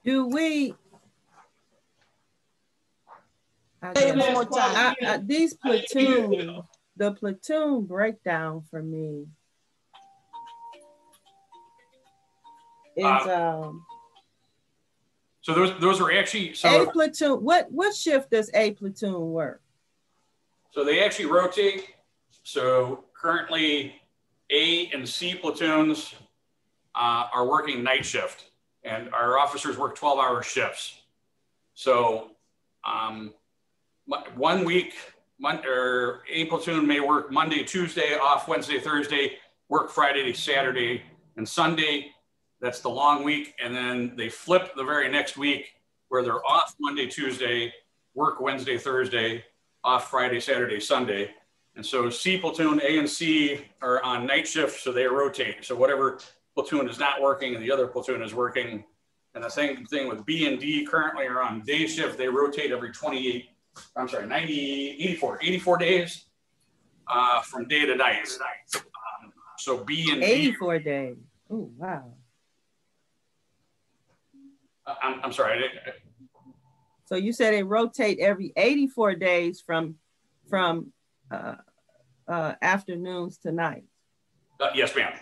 Do we, these platoons, the platoon breakdown for me is so those are actually A platoon. What shift does A platoon work? So they actually rotate. So currently A and C platoons are working night shift, and our officers work 12-hour shifts. So 1 week, A platoon may work Monday, Tuesday, off Wednesday, Thursday, work Friday, Saturday, and Sunday. That's the long week. And then they flip the very next week where they're off Monday, Tuesday, work Wednesday, Thursday, off Friday, Saturday, Sunday. And so C platoon, A and C are on night shift, so they rotate. So whatever platoon is not working and the other platoon is working. And the same thing with B and D currently are on day shift. They rotate every 84 days from day to night. So B and D. 84 days. Oh, wow. I'm sorry. So you said they rotate every 84 days from afternoons to nights. Yes, ma'am.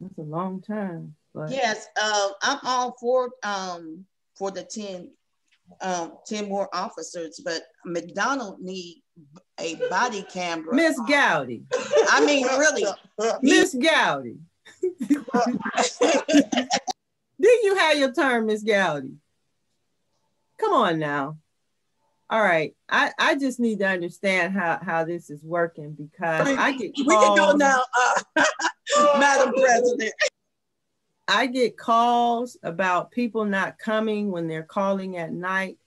That's a long time. But... Yes, I'm all for the 10 more officers, but McDonald need a body camera. Miss Gowdy. I mean, really. Miss Gowdy. Did you have your turn, Miss Gowdy? Come on now. All right. I just need to understand how this is working, because I get calls. We can go now, Madam President. I get calls about people not coming when they're calling at night.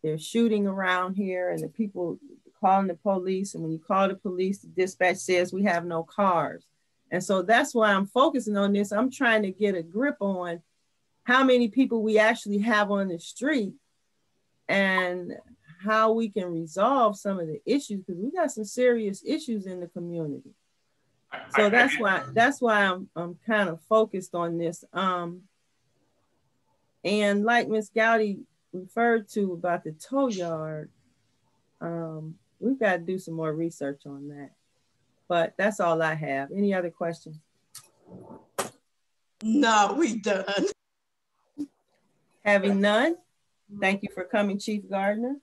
They're shooting around here, and the people calling the police. And when you call the police, the dispatch says we have no cars. And so that's why I'm focusing on this. I'm trying to get a grip on how many people we actually have on the street and how we can resolve some of the issues, because we got some serious issues in the community. So that's why I'm kind of focused on this. And like Ms. Gowdy referred to about the tow yard, we've got to do some more research on that. But that's all I have. Any other questions? No, we done. Having none, thank you for coming, Chief Gardner.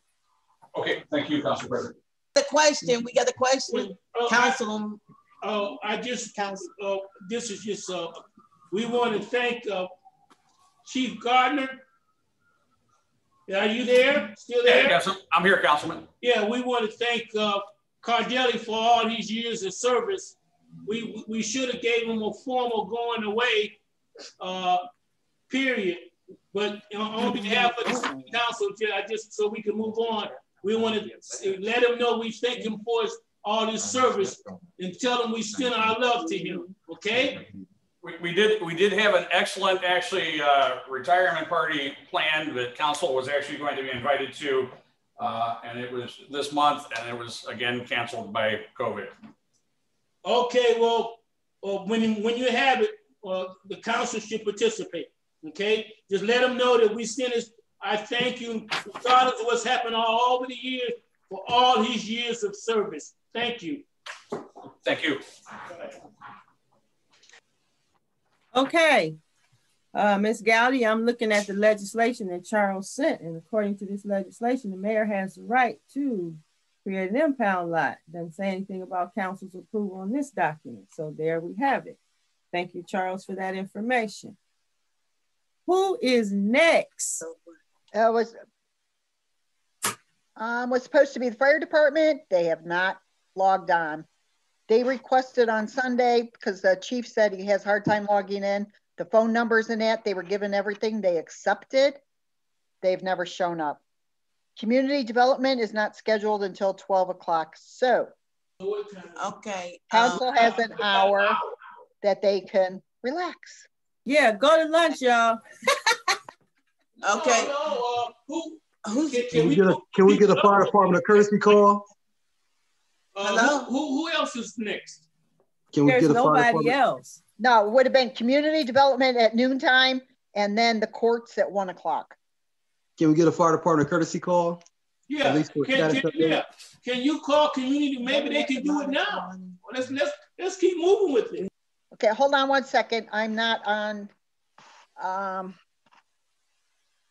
Okay, thank you, Council President. The question, we got a question. Councilman. This is just, we want to thank Chief Gardner. Are you there? Still there? Yes, I'm here, Councilman. Yeah, we want to thank Cardelli for all these years of service. We should have gave him a formal going away period. But on behalf of the council, so we can move on, we want to let him know we thank him for all his service and tell him we send our love to him. Okay? We did have an excellent retirement party planned that council was actually going to be invited to, and it was this month, and it was again canceled by COVID. Okay, well, when you have it, the council should participate. Okay, just let them know that we send us. I thank you, regardless of what's happened all over the years, for all his years of service. Thank you. Thank you. Okay, Ms. Gowdy, I'm looking at the legislation that Charles sent, and according to this legislation, the mayor has the right to create an impound lot. Doesn't say anything about council's approval on this document. So there we have it. Thank you, Charles, for that information. Who is next? Was supposed to be the fire department. They have not logged on. They requested on Sunday because the chief said he has a hard time logging in. The phone numbers and that, they were given everything. They accepted. They've never shown up. Community development is not scheduled until 12 o'clock. So, okay, council has an hour that they can relax. Yeah, go to lunch, y'all. Okay. Can we get a fire department a courtesy call? Hello. Who else is next? Can we There's get a nobody else. No, it would have been community development at noontime, and then the courts at 1 o'clock. Can we get a fire department a courtesy call? Yeah. Can you call community? Maybe they can do it now. Let's keep moving with it. Okay, hold on 1 second. I'm not on.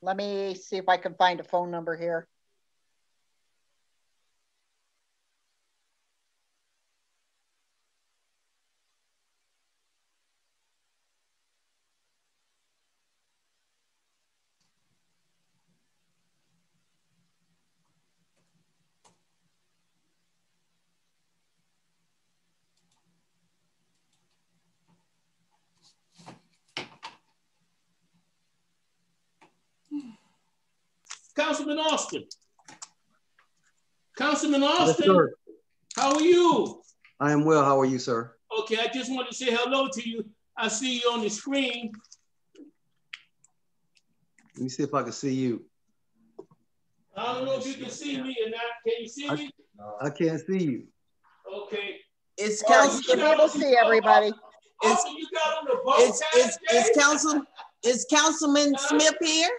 Let me see if I can find a phone number here. Councilman Austin. Councilman Austin, yes, how are you? I am well. How are you, sir? Okay, I just wanted to say hello to you. I see you on the screen. Let me see if I can see you. I don't know if you can see me or not. Can you see me? I can't see you. Okay. It's council. You'll be able to see everybody. Is Councilman Smith here?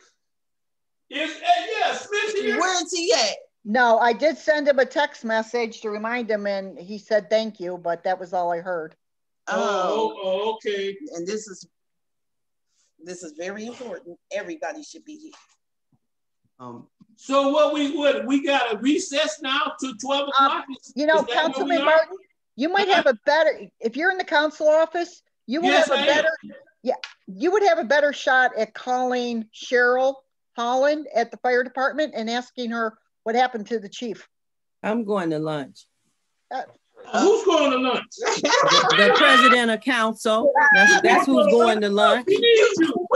Yeah, Smith here. Where is he at? No, I did send him a text message to remind him, and he said thank you, but that was all I heard. Oh, okay. And this is very important. Everybody should be here. So what we got a recess now to 12 o'clock? You know, Councilman Martin, you might have a better, if you're in the council office, you would have a better, you would have a better shot at calling Cheryl Holland at the fire department and asking her what happened to the chief. I'm going to lunch. Who's going to lunch? The president of council. That's who's going to lunch. We need you.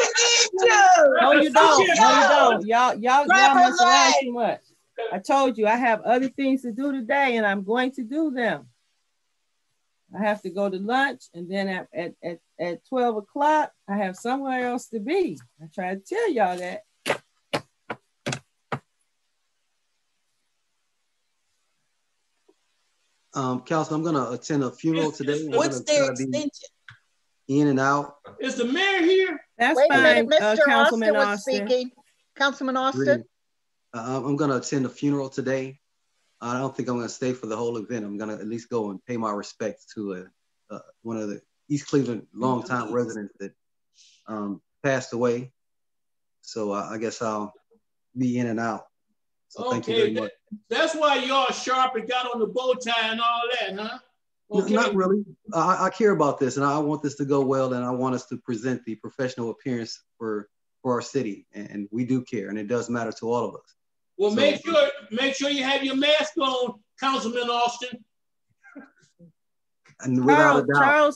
No, you don't. No, you don't. Y'all must lie too much. I told you I have other things to do today, and I'm going to do them. I have to go to lunch, and then at 12 o'clock, I have somewhere else to be. I tried to tell y'all that. Council, I'm going to attend a funeral today. What's their extension? In and out. Is the mayor here? That's Wait fine, a minute, Mr. Councilman Austin was speaking. Councilman Austin? I'm going to attend a funeral today. I don't think I'm going to stay for the whole event. I'm going to at least go and pay my respects to one of the East Cleveland longtime residents that passed away. So I guess I'll be in and out. So thank you very much. That's why y'all sharp and got on the bow tie and all that, huh? Okay. Not really. I care about this, and I want this to go well, and I want us to present the professional appearance for our city, and we do care, and it does matter to all of us. Well, so, make sure you have your mask on, Councilman Austin. And without a doubt,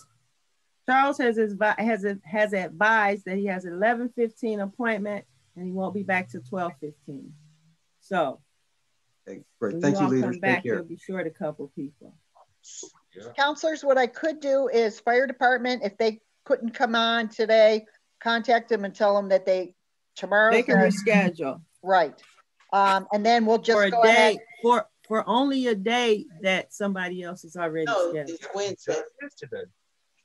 Charles has advised that he has an 11:15 appointment, and he won't be back till 12:15. So, great. Thank you, leaders. Come back, you'll be short a couple people. Yeah. Counselors, what I could do is fire department, if they couldn't come on today, contact them and tell them that tomorrow they can reschedule. Right. And then we'll just for go ahead. For only a day that somebody else is already scheduled. It's Wednesday.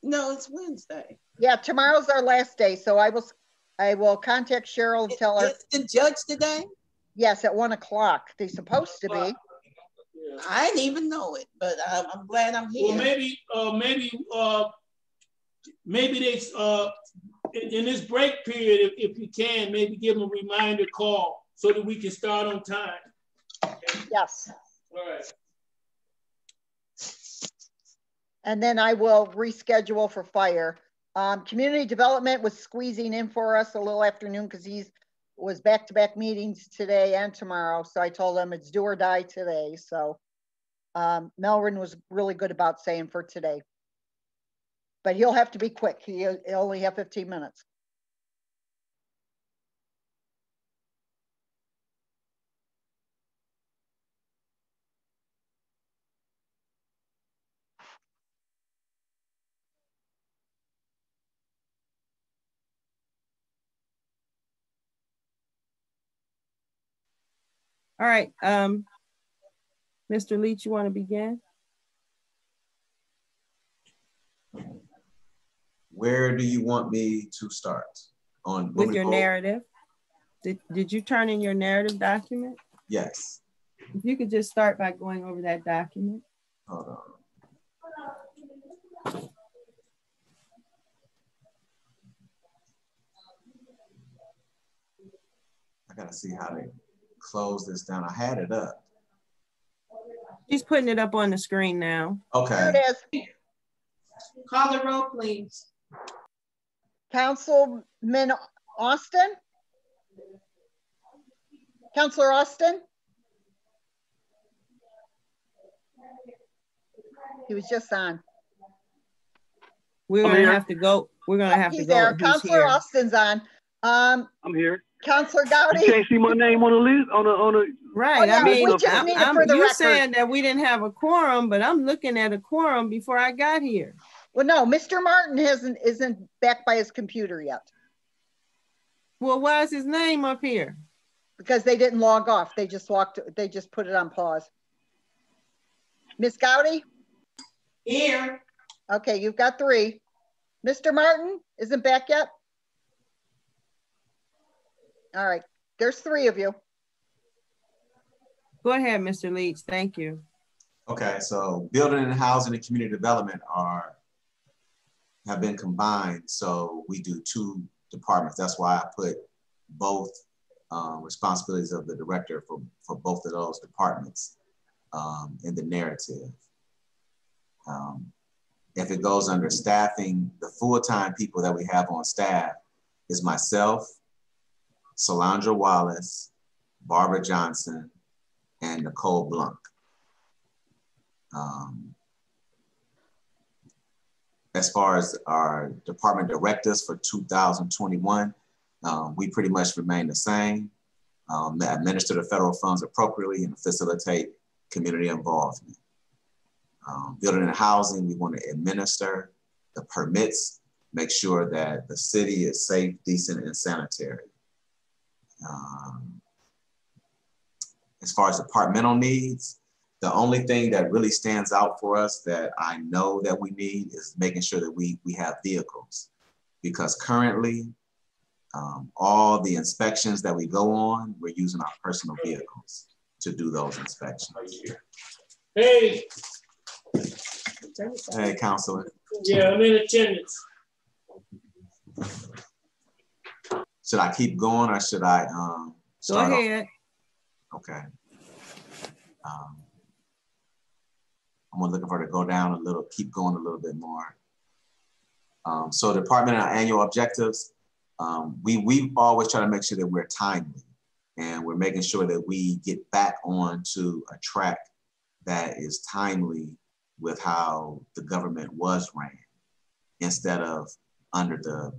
No, it's Wednesday. Yeah, tomorrow's our last day. So I will contact Cheryl and tell her. Is the judge today? Yes, at 1 o'clock. They're supposed to be. I didn't even know it, but I'm glad I'm here. Well, maybe they in this break period, if you can, maybe give them a reminder call so that we can start on time. Okay? Yes. All right. And then I will reschedule for fire. Community development was squeezing in for us a little afternoon because he was back-to-back meetings today and tomorrow. So I told him it's do or die today. So Melvin was really good about saying for today. But he'll have to be quick. He'll only have 15 minutes. All right, Mr. Leach, you want to begin? Where do you want me to start? With your narrative. Did you turn in your narrative document? Yes. If you could just start by going over that document. Hold on. I gotta see how to close this down. I had it up. She's putting it up on the screen now. Okay. There it is. Call the roll, please. Councilman Austin? Councilor Austin? He was just on. We're gonna have to go. We're gonna have to go. There. Councilor Austin's on. I'm here. Councilor Gowdy. You can't see my name on the list on the. Right. Oh, yeah, I mean, we just need it for the you're record. saying that we didn't have a quorum, but I'm looking at a quorum before I got here. Well, no, Mr. Martin isn't back by his computer yet. Well, why is his name up here? Because they didn't log off. They just put it on pause. Miss Gowdy? Here. Okay, you've got 3. Mr. Martin isn't back yet? All right, there's 3 of you. Go ahead, Mr. Leach, thank you. Okay, so building and housing and community development have been combined. So we do 2 departments. That's why I put both responsibilities of the director for both of those departments in the narrative. If it goes under staffing, the full-time people that we have on staff is myself, Solandra Wallace, Barbara Johnson, and Nicole Blanc. As far as our department directors for 2021, we pretty much remain the same. Administer the federal funds appropriately and facilitate community involvement. Building and housing, we want to administer the permits, make sure that the city is safe, decent, and sanitary. As far as departmental needs, the only thing that really stands out for us that I know that we need is making sure that we have vehicles. Because currently, all the inspections that we go on, we're using our personal vehicles to do those inspections. Hey. Hey, Councilor. Yeah, I'm in attendance. Should I keep going or should I Go ahead. Okay. I'm looking for her to go down a little, keep going a little bit more. So department and our annual objectives, we always try to make sure that we're timely and we're making sure that we get back onto a track that is timely with how the government was ran instead of under the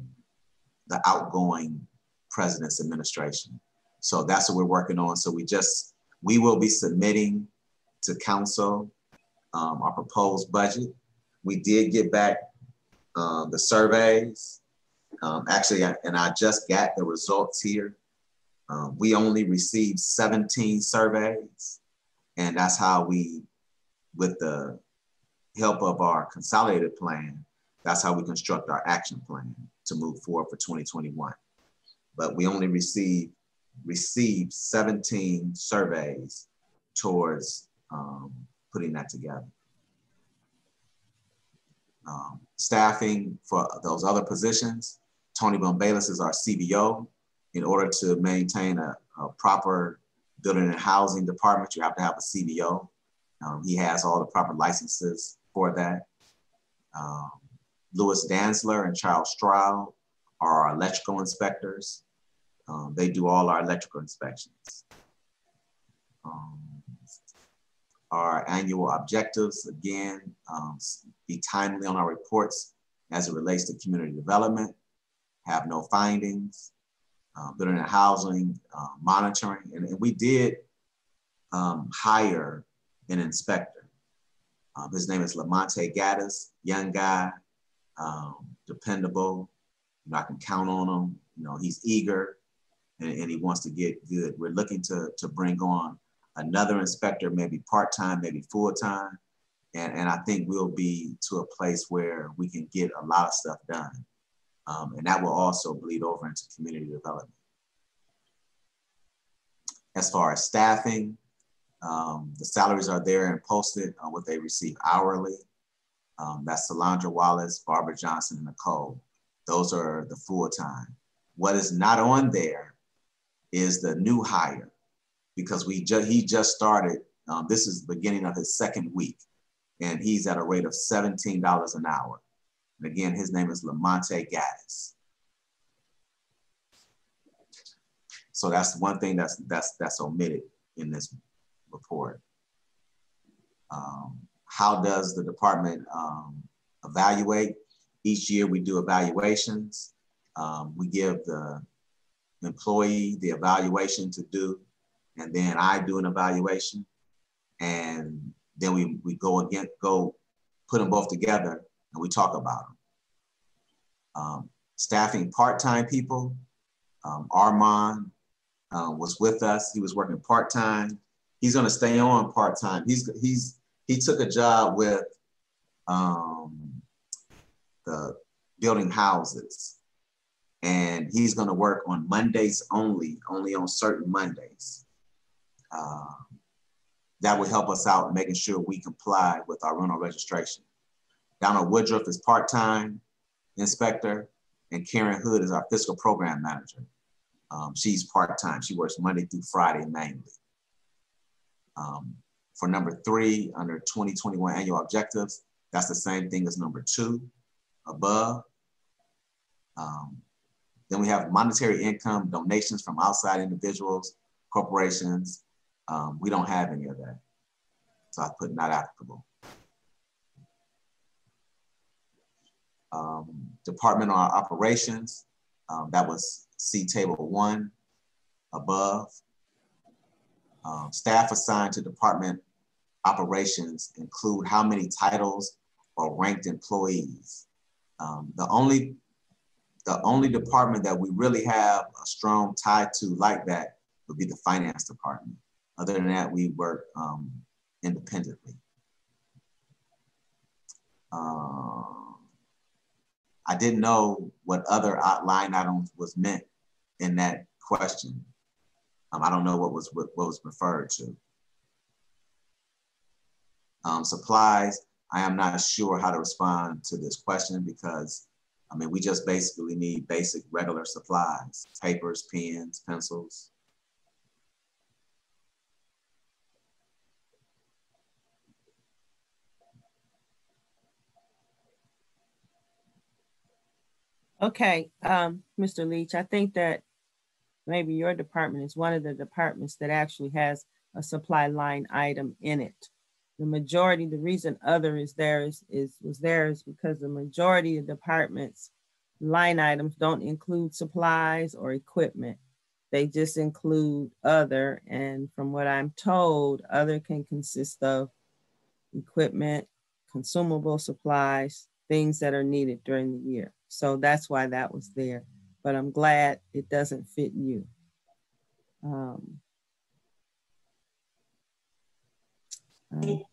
outgoing president's administration. So that's what we're working on. So we will be submitting to council our proposed budget. We did get back the surveys. Actually, and I just got the results here. We only received 17 surveys, and that's how we, with the help of our consolidated plan, that's how we construct our action plan to move forward for 2021. But we only received 17 surveys towards putting that together. Staffing for those other positions, Tony Bombalis is our CBO. In order to maintain a proper building and housing department, you have to have a CBO. He has all the proper licenses for that. Louis Danzler and Charles Stroud are our electrical inspectors. They do all our electrical inspections. Our annual objectives, again, be timely on our reports as it relates to community development, have no findings, building and housing, monitoring. And we did hire an inspector. His name is Lamonte Gaddis, young guy, dependable. I can count on him. He's eager and he wants to get good. We're looking to bring on another inspector, maybe part-time, maybe full-time. And I think we'll be to a place where we can get a lot of stuff done. And that will also bleed over into community development. As far as staffing, the salaries are there and posted on what they receive hourly. That's Solandra Wallace, Barbara Johnson, and Nicole. Those are the full-time. What is not on there is the new hire, because he just started, this is the beginning of his second week, and he's at a rate of $17 an hour. And again, his name is Lamonte Gaddis. So that's one thing that's omitted in this report. How does the department evaluate? Each year we do evaluations. We give the employee the evaluation to do, and then I do an evaluation, and then we go put them both together and we talk about them. Staffing part-time people, Armand was with us. He was working part-time. He's gonna stay on part-time. He took a job with the building houses, and he's gonna work on Mondays only on certain Mondays. That will help us out in making sure we comply with our rental registration. Donald Woodruff is part-time inspector, and Karen Hood is our fiscal program manager. She's part-time. She works Monday through Friday mainly. For number 3, under 2021 annual objectives, that's the same thing as number 2 above. Then we have monetary income, donations from outside individuals, corporations. We don't have any of that. So I put not applicable. Departmental operations, that was see table 1 above. Staff assigned to department operations include how many titles or ranked employees. The only department that we really have a strong tie to like that would be the finance department. Other than that, we work independently. I didn't know what other line items was meant in that question. I don't know what was referred to. Supplies, I am not sure how to respond to this question because, we just basically need basic regular supplies, papers, pens, pencils. Okay, Mr. Leach, I think that maybe your department is one of the departments that actually has a supply line item in it. The majority, the reason other is there is because the majority of departments line items don't include supplies or equipment. They just include other, and from what I'm told, other can consist of equipment, consumable supplies, things that are needed during the year. So that's why that was there. But I'm glad it doesn't fit you. I think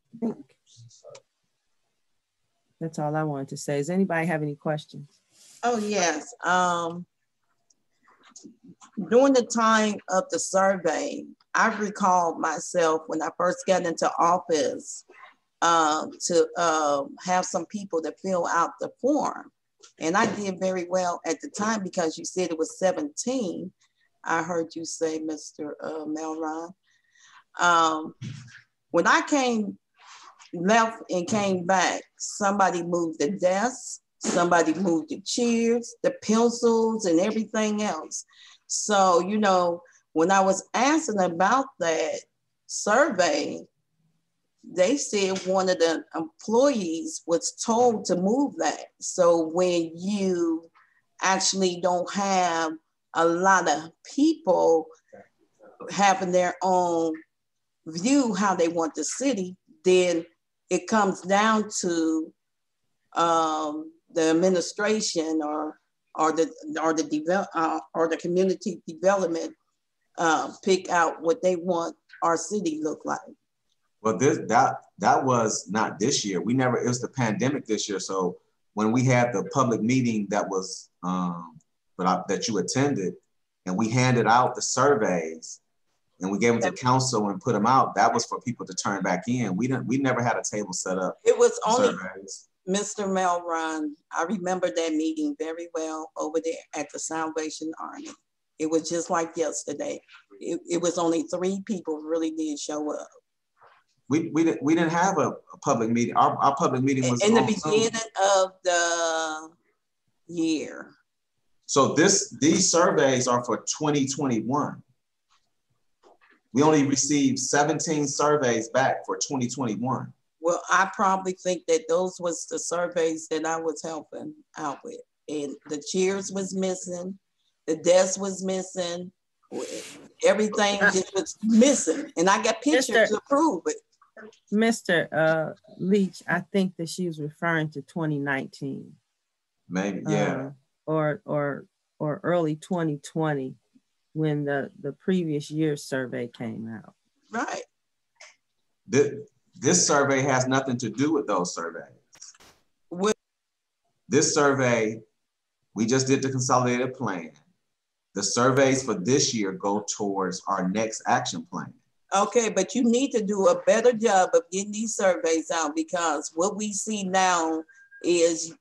that's all I wanted to say. Does anybody have any questions? Oh, yes. During the time of the survey, I recalled myself when I first got into office to have some people to fill out the form. And I did very well at the time because you said it was 17. I heard you say, Mr. Melron. When I left and came back, somebody moved the desk, somebody moved the chairs, the pencils, and everything else. So, you know, when I was asking about that survey, they said one of the employees was told to move that. So when you actually don't have a lot of people having their own view how they want the city, then it comes down to the administration or the community development pick out what they want our city look like. Well, that was not this year. It was the pandemic this year. So when we had the public meeting that was that you attended, and we handed out the surveys, and we gave them to council and put them out, that was for people to turn back in. We never had a table set up. It was only surveys. Mr. Melron. I remember that meeting very well over there at the Salvation Army. It was just like yesterday. It was only 3 people really did show up. We didn't have a public meeting. Our public meeting was in the beginning of the year. So these surveys are for 2021. We only received 17 surveys back for 2021. Well, I probably think that those was the surveys that I was helping out with. And the chairs was missing, the desk was missing, everything just was missing. And I got pictures to prove it. Mr. Leach, I think that she was referring to 2019. Maybe, yeah. Or early 2020 when the previous year's survey came out. Right. This survey has nothing to do with those surveys. This survey, we just did the consolidated plan. The surveys for this year go towards our next action plan. Okay, but you need to do a better job of getting these surveys out, because what we see now is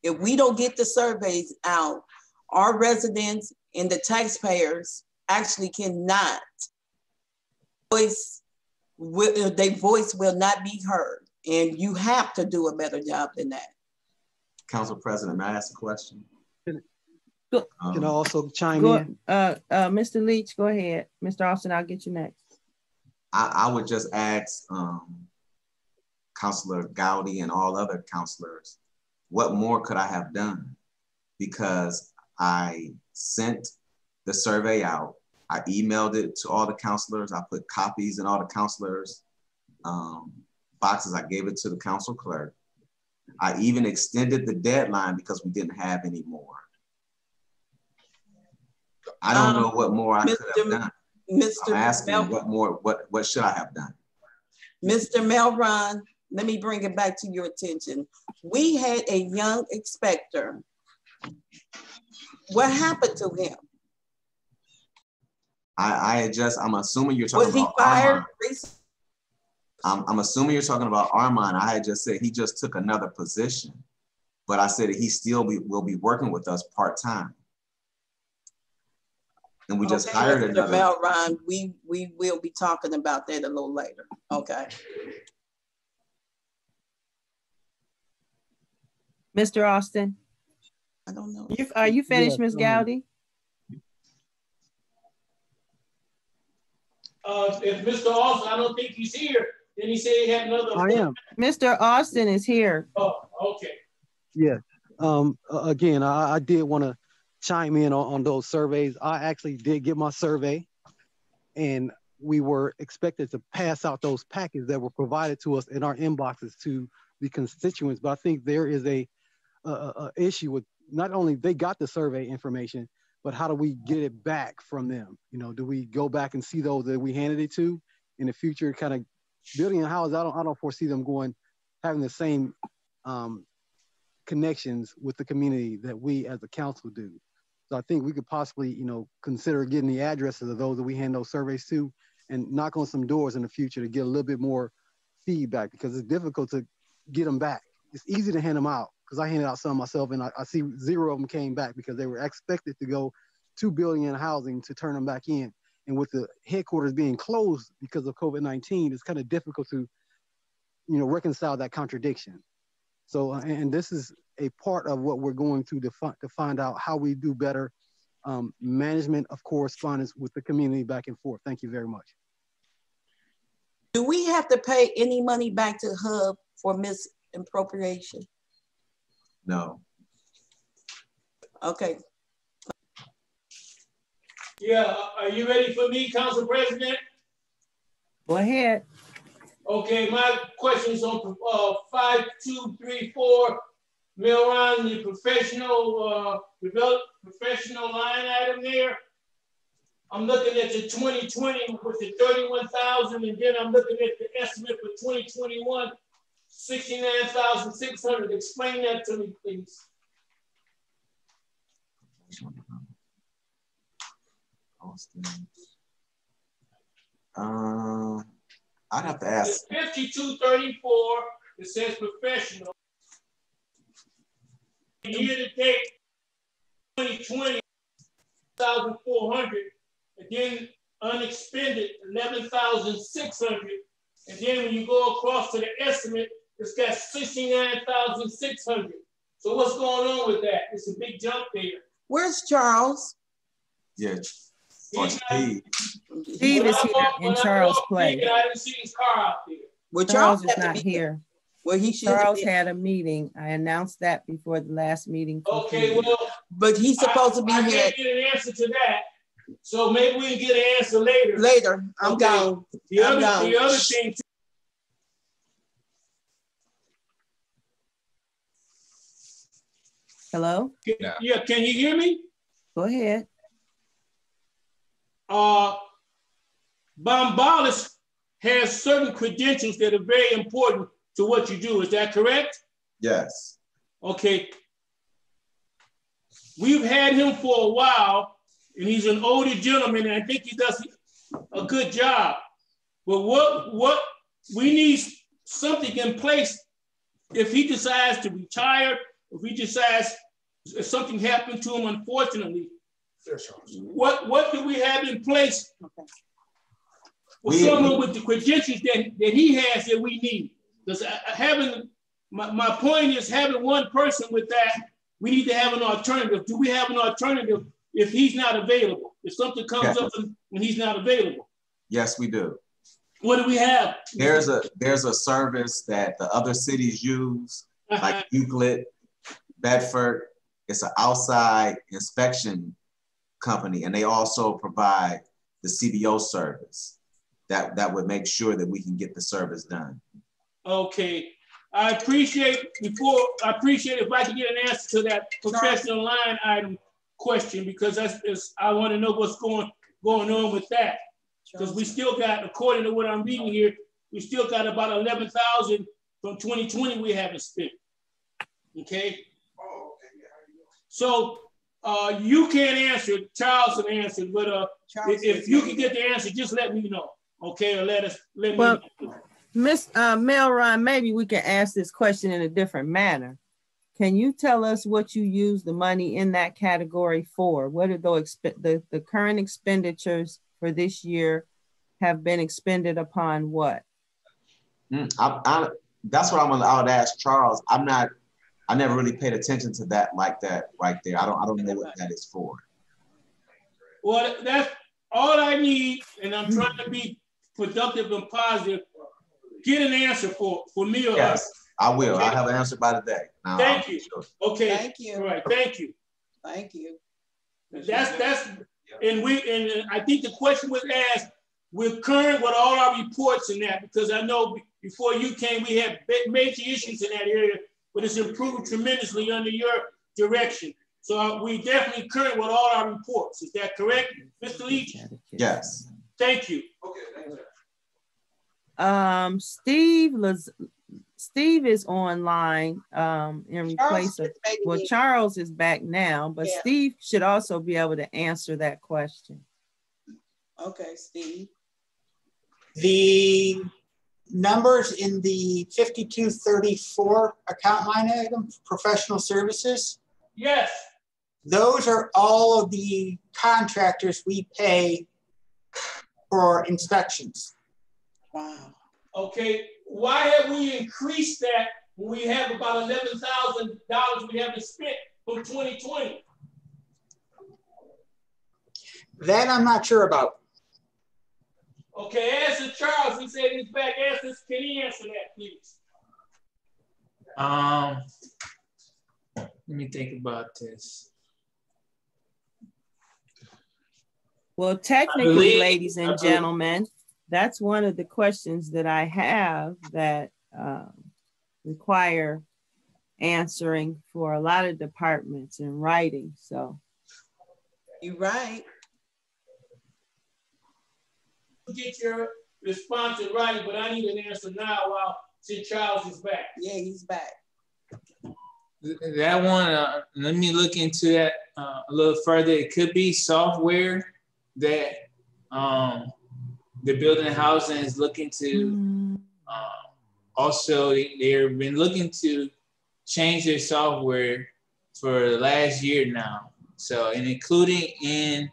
if we don't get the surveys out, our residents and the taxpayers actually cannot their voice will not be heard. And you have to do a better job than that. Council President, may I ask a question? Can I also chime in? Mr. Leach, go ahead. Mr. Austin, I'll get you next. I would just ask Councilor Gowdy and all other councilors, what more could I have done? Because I sent the survey out. I emailed it to all the councilors. I put copies in all the councilors' boxes. I gave it to the council clerk. I even extended the deadline because we didn't have any more. I don't know what more I could have done. I'm asking what more, what should I have done? Mr. Melron, let me bring it back to your attention. We had a young inspector. What happened to him? I'm assuming you're talking about Armand. I'm assuming you're talking about Armand. I had just said he just took another position, but I said he still will be working with us part-time. And we just hired another. Mr. Melron, we will be talking about that a little later. Okay. Mr. Austin. I don't know. Are you finished, Yes, Ms. Gowdy? If Mr. Austin, I don't think he's here. Then he said he had another. I am. Mr. Austin is here. Oh, okay. Yes. Again, I did want to chime in on those surveys. I actually did get my survey, and we were expected to pass out those packets that were provided to us in our inboxes to the constituents. But I think there is a issue with not only they got the survey information, but how do we get it back from them? You know, do we go back and see those that we handed it to in the future? Kind of building a house, I don't foresee them having the same connections with the community that we as a council do. So I think we could possibly, you know, consider getting the addresses of those that we hand those surveys to and knock on some doors in the future to get a little bit more feedback, because it's difficult to get them back. It's easy to hand them out because I handed out some myself, and I see 0 of them came back because they were expected to go to building and housing to turn them back in. And with the headquarters being closed because of COVID-19, it's kind of difficult to, you know, reconcile that contradiction. So, and this is a part of what we're going to find out how we do better management of correspondence with the community back and forth. Thank you very much. Do we have to pay any money back to HUB for misappropriation? No. Okay. Yeah, are you ready for me, Council President? Go ahead. Okay, my question is on 5234, Milron, the professional line item there. I'm looking at the 2020 with the 31,000, and then I'm looking at the estimate for 2021, 69,600. Explain that to me, please. I'd have to ask. It's 5234. It says professional. Year to date, 2020, 1,400, and then unexpended, 11,600. And then when you go across to the estimate, it's got 69,600. So what's going on with that? It's a big jump there. Where's Charles? Yeah. Steve is here in Charles' place. I didn't see his car out there. Well, Charles is not here. Well, he should. Charles had a meeting. I announced that before the last meeting. Okay, well, but he's supposed to be here. I can't get an answer to that. So maybe we can get an answer later. Later, I'm gone. The other thing too. Hello? Yeah, can you hear me? Go ahead. Bombalis has certain credentials that are very important to what you do. Is that correct? Yes. Okay. We've had him for a while, and he's an older gentleman, and I think he does a good job. But what we need something in place if he decides to retire, if he decides if something happened to him, unfortunately. What do we have in place for someone with the credentials that he has that we need? Because my point is having one person with that, we need to have an alternative. Do we have an alternative if he's not available? If something comes up when he's not available? Yes, we do. What do we have? There's a service that the other cities use, like Euclid, Bedford. It's an outside inspection company, and they also provide the CBO service that would make sure that we can get the service done. Okay, I appreciate if I can get an answer to that professional line item question, because I want to know what's going on with that, because we still got, according to what I'm reading here, we still got about 11,000 from 2020 we haven't spent. Okay. So you can't answer, Charles can answer, but if you can get the answer, just let me know, okay? Or let me know. Miss Melron, maybe we can ask this question in a different manner. Can you tell us what you use the money in that category for? What are the current expenditures for this year have been expended upon what? That's what I would ask Charles. I'm not I never really paid attention to that like that right there. I don't know what that is for. Well, that's all I need, and I'm trying to be productive and positive. Get an answer for me or yes, us. I will. Okay. I'll have an answer by today. No, Thank you. Sure. Okay. Thank you. All right. Thank you. Thank you. That's and I think the question was asked. We're current with all our reports in that, because I know before you came, we had major issues in that area, but it's improved tremendously under your direction. So we definitely current with all our reports. Is that correct, Mr. Leach? Yes. Thank you. Okay. Steve is online in place of, well, Charles is back now, but yeah. Steve should also be able to answer that question. Okay, Steve. The numbers in the 5234 account line item, professional services. Yes. Those are all of the contractors we pay for inspections. Wow. Okay, why have we increased that when we have about $11,000 we haven't spent from 2020? That I'm not sure about. Okay, answer Charles. He said he's back. Can he answer that, please? Let me think about this. Well, technically, ladies and gentlemen, that's one of the questions that I have that require answering for a lot of departments in writing. So you're right. Get your response in writing, but I need an answer now since Charles is back. Yeah, he's back. That one, let me look into that a little further. It could be software that the building and housing is looking to. Also, they've been looking to change their software for the last year now. So, and including in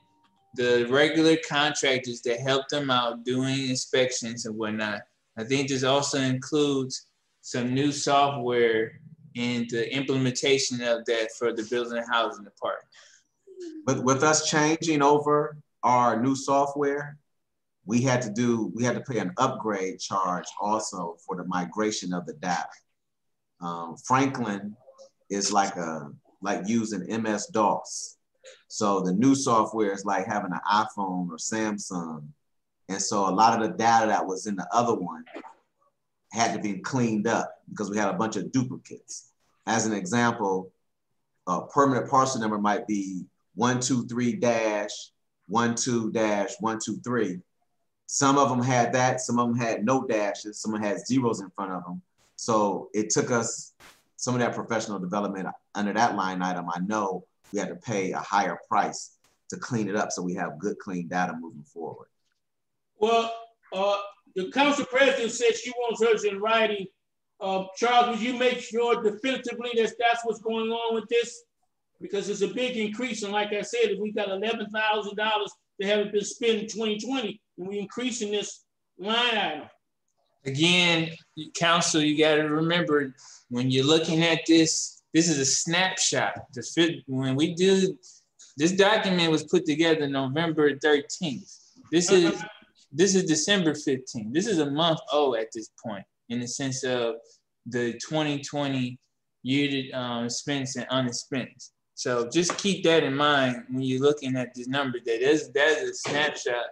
the regular contractors that help them out doing inspections and whatnot. I think this also includes some new software and the implementation of that for the building and housing department. But with us changing over our new software, we had to pay an upgrade charge also for the migration of the data. Franklin is like using MS-DOS. So the new software is like having an iPhone or Samsung. And so a lot of the data that was in the other one had to be cleaned up because we had a bunch of duplicates. As an example, a permanent parcel number might be 123-12-123. Some of them had that, some of them had no dashes, some of them had zeros in front of them. So it took us some of that professional development under that line item. I know we had to pay a higher price to clean it up so we have good, clean data moving forward. Well, the council president said she wants hers in writing. Charles, would you make sure definitively that that's what's going on with this? Because it's a big increase. And like I said, if we got $11,000 that haven't been spent in 2020, and we're increasing this line item. Again, council, you got to remember when you're looking at this, this is a snapshot. When we do, this document was put together November 13th. This is December 15th. This is a month old at this point in the sense of the 2020 year spends and unspent. So just keep that in mind when you're looking at this number. That is a snapshot,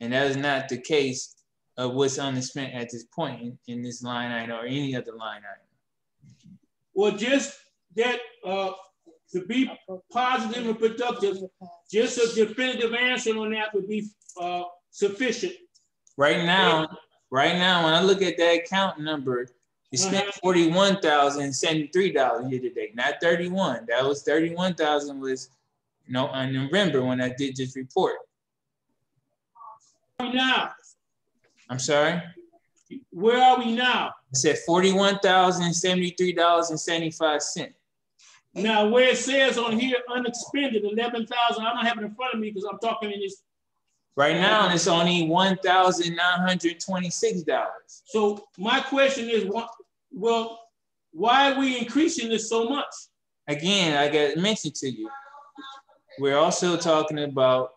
and that is not the case of what's unspent at this point in this line item or any other line item. Well, just that to be positive and productive, just a definitive answer on that would be sufficient. Right now, when I look at that account number, you spent $41,073 year to date, not 31. That was 31,000 was in November when I did this report. Now, I'm sorry. Where are we now? I said $41,073.75. Now, where it says on here unexpended 11,000, I don't have it in front of me because I'm talking in this. Right now, it's only $1,926. So my question is, well, Why are we increasing this so much? Again, I got mentioned to you. We're also talking about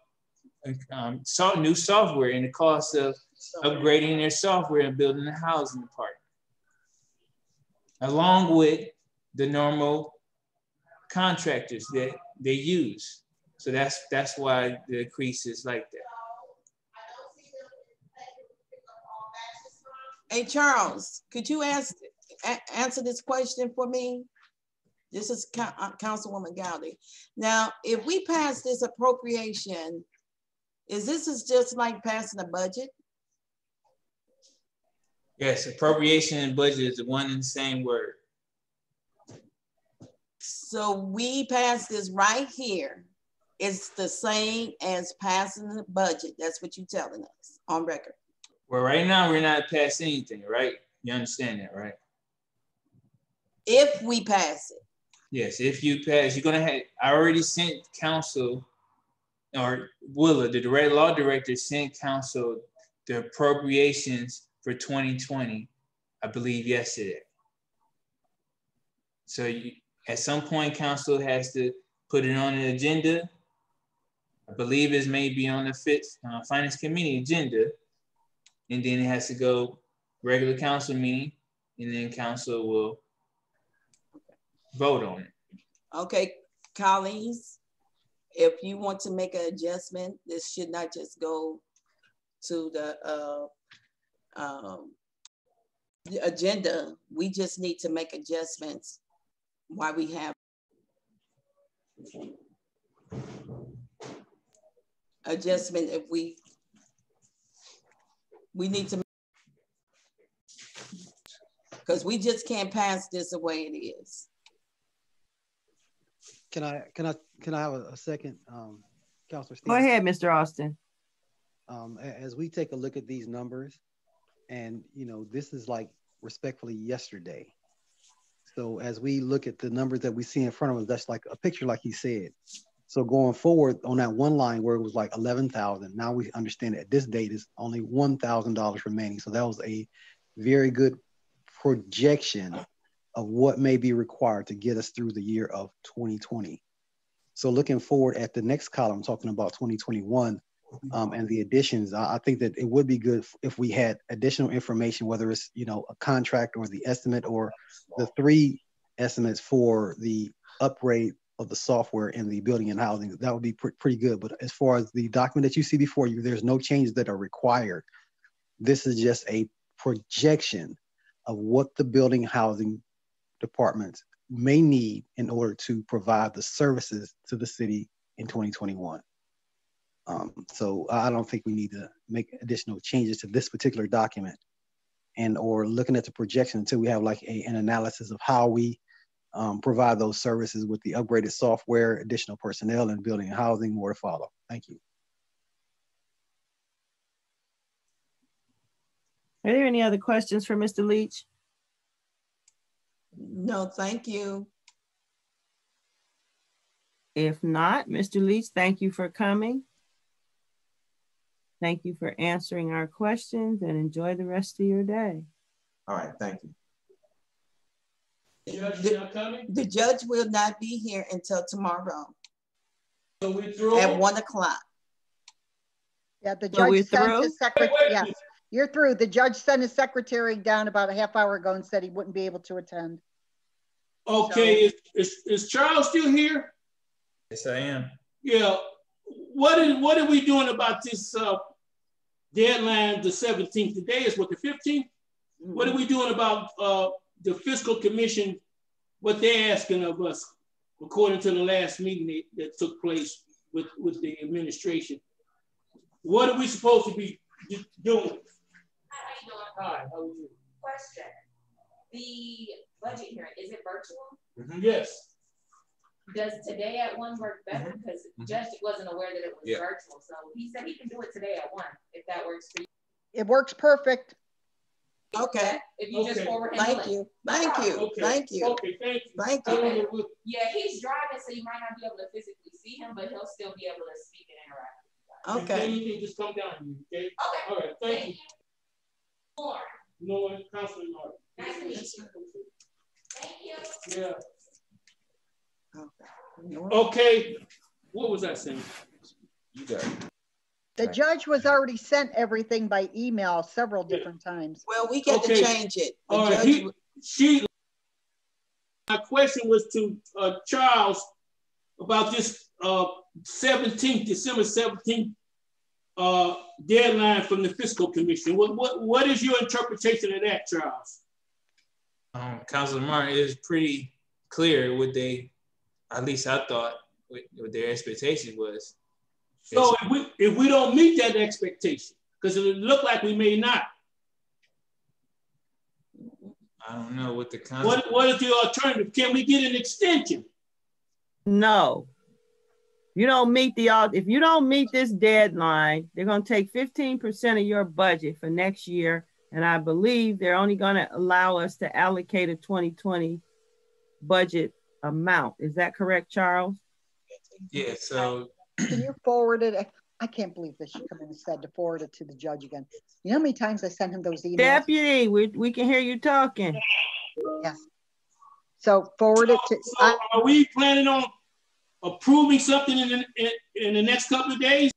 new software and the cost of upgrading their software and building a housing department, along with the normal contractors that they use. So that's why the increase is like that. Hey, Charles, could you answer this question for me? This is Councilwoman Gowdy. Now, if we pass this appropriation, this is just like passing a budget? Yes, appropriation and budget is the one and the same word. So we pass this right here. It's the same as passing the budget. That's what you're telling us on record. Well, right now we're not passing anything, right? You understand that, right? If we pass it. Yes, if you pass, you're gonna have, I already sent council, or Willa, the direct law director sent council the appropriations for 2020, I believe yesterday. So at some point, council has to put it on the agenda. I believe it's maybe on the finance committee agenda, and then it has to go regular council meeting, and then council will vote on it. Okay, colleagues, if you want to make an adjustment, this should not just go to the agenda. We just need to make adjustments while we have adjustment. If we need to, because we just can't pass this the way it is. Can I have a second, Councilor Stevens? Go ahead, Mr. Austin. As we take a look at these numbers, and this is like respectfully yesterday. So as we look at the numbers that we see in front of us, that's like a picture, like he said. So going forward on that one line where it was like 11,000, now we understand that this date is only $1,000 remaining. So that was a very good projection of what may be required to get us through the year of 2020. So looking forward at the next column, talking about 2021 and the additions, I think that it would be good if we had additional information, whether it's a contract or the estimate or the 3 estimates for the upgrade of the software in the building and housing. That would be pretty good. But as far as the document that you see before you, there's no changes that are required. This is just a projection of what the building housing departments may need in order to provide the services to the city in 2021. So I don't think we need to make additional changes to this particular document or looking at the projection until we have like an analysis of how we provide those services with the upgraded software, additional personnel, and building and housing, more to follow. Thank you. Are there any other questions for Mr. Leach? No, thank you. If not, Mr. Leach, thank you for coming. Thank you for answering our questions and enjoy the rest of your day. All right, thank you. The judge will not be here until tomorrow. So we're through? At 1 o'clock. Yeah, the judge sent his secretary. Yes, you're through. The judge sent his secretary down about a half hour ago and said he wouldn't be able to attend. Okay, so, is Charles still here? Yes, I am. Yeah. What are we doing about this deadline, the 17th? Today is what, the 15th? Mm-hmm. What are we doing about the fiscal commission, what they're asking of us, according to the last meeting that took place with the administration? What are we supposed to be doing? Hi, how you doing? Hi, how are you? Question. The budget hearing, is it virtual? Mm-hmm. Yes. Does today at 1 work better? Because the judge wasn't aware that it was virtual. So he said he can do it today at 1, if that works for you. It works perfect. Okay. If you just forward him Thank you. Thank you. Okay. Thank you. Okay, thank you. Thank you. Okay. Yeah, he's driving, so you might not be able to physically see him, but he'll still be able to speak and interact. Okay. Then you can just come down. Okay. Okay. All right. Thank you. Lauren. Lauren, Councilor Lauren. Nice to meet you. Thank Yeah. Okay. What was I saying? You got it. The judge was already sent everything by email several different times. Well, we get to change it. My question was to Charles about this 17th, December 17th deadline from the Fiscal Commission. What is your interpretation of that, Charles? Councilor Martin, is pretty clear what they, at least I thought, what their expectation was. So if we don't meet that expectation, because it looked like we may not. I don't know what the what is the alternative? Can we get an extension? No. You don't meet if you don't meet this deadline, they're going to take 15% of your budget for next year. And I believe they're only going to allow us to allocate a 2020 budget amount. Is that correct, Charles? Yeah, so. Can you forward it? I can't believe this should come in and said to forward it to the judge again. You know how many times I sent him those emails? Deputy, we can hear you talking. Yes. So forward it to. So are we planning on approving something in the next couple of days?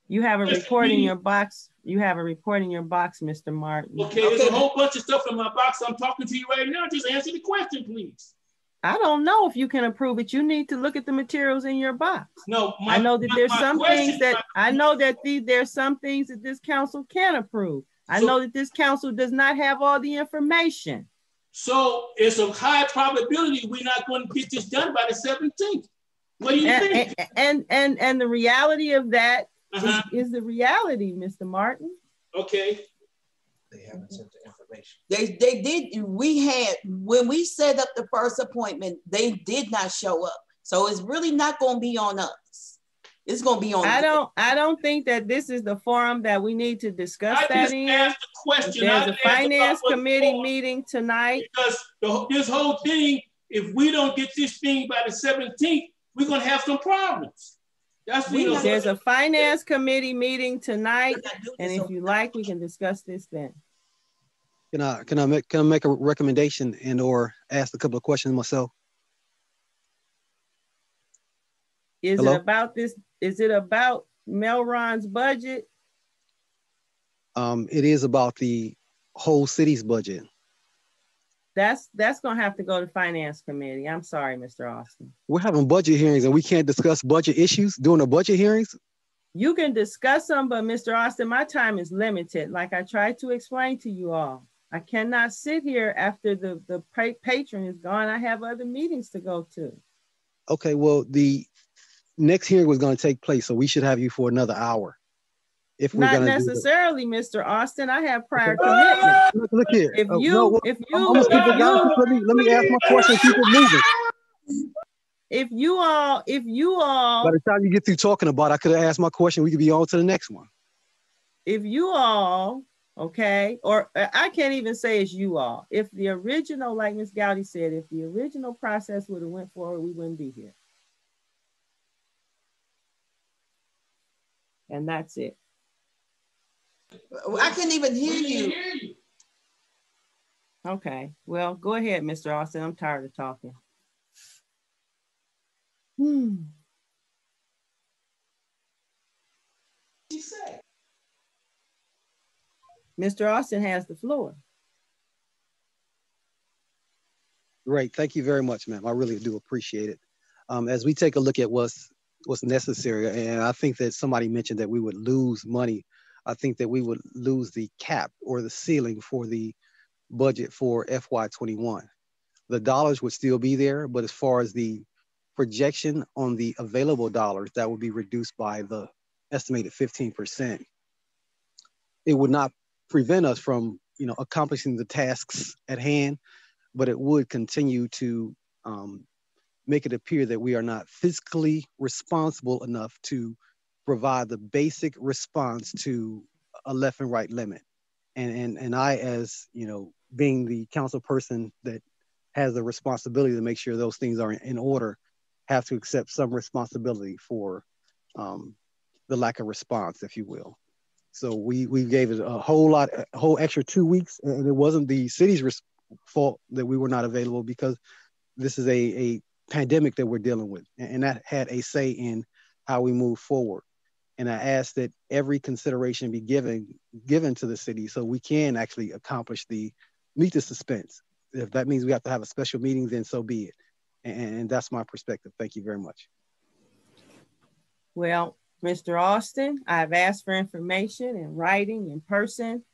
You have a report in your box. You have a report in your box, Mr. Martin. Okay, there's a whole bunch of stuff in my box. I'm talking to you right now. Just answer the question, please. I don't know if you can approve it. You need to look at the materials in your box. No, I know that there's some things that there's some things that this council can approve. I know that this council does not have all the information. So it's a high probability we're not going to get this done by the 17th. What do you think? And the reality of that is the reality, Mr. Martin. Okay. They haven't sent the information. They did. We had, when we set up the first appointment, they did not show up. So it's really not going to be on us. It's going to be on. I don't think that this is the forum that we need to discuss that in. Asked the question. There's a finance committee meeting tonight. Because this whole thing, if we don't get this thing by the 17th, we're going to have some problems. There's a finance committee meeting tonight, and if you like, we can discuss this then. Can I make a recommendation and or ask a couple of questions myself? Hello? It about this? Is it about Melron's budget? It is about the whole city's budget. That's gonna have to go to finance committee. I'm sorry, Mr. Austin. We're having budget hearings and we can't discuss budget issues during the budget hearings? You can discuss them, but Mr. Austin, my time is limited. Like I tried to explain to you all, I cannot sit here after the patron is gone. I have other meetings to go to. Okay, well, the next hearing was going to take place, so we should have you for another hour. If we're not necessarily, Mr. Austin, I have prior commitment. Look here. Let me ask my question. Keep it moving. If you all. By the time you get through talking about it, I could have asked my question. We could be on to the next one. If you all, okay, or I can't even say it's you all. If the original, like Ms. Gowdy said, if the original process would have went forward, we wouldn't be here. And that's it. I can't even hear you. Okay, well, go ahead, Mr. Austin. I'm tired of talking. Mr. Austin has the floor. Great, thank you very much, ma'am. I really do appreciate it. As we take a look at what's necessary, and I think that somebody mentioned that we would lose money. I think that we would lose the cap or the ceiling for the budget for FY21. The dollars would still be there, but as far as the projection on the available dollars, that would be reduced by the estimated 15%. It would not prevent us from, accomplishing the tasks at hand, but it would continue to make it appear that we are not fiscally responsible enough to provide the basic response to a left and right limit. And I, as being the council person that has the responsibility to make sure those things are in order, have to accept some responsibility for the lack of response, if you will. So we gave it a whole extra 2 weeks, and it wasn't the city's fault that we were not available, because this is a pandemic that we're dealing with, and that had a say in how we move forward. And I ask that every consideration be given to the city so we can actually meet the suspense. If that means we have to have a special meeting, then so be it. And that's my perspective. Thank you very much. Well, Mr. Austin, I've asked for information in writing, in person,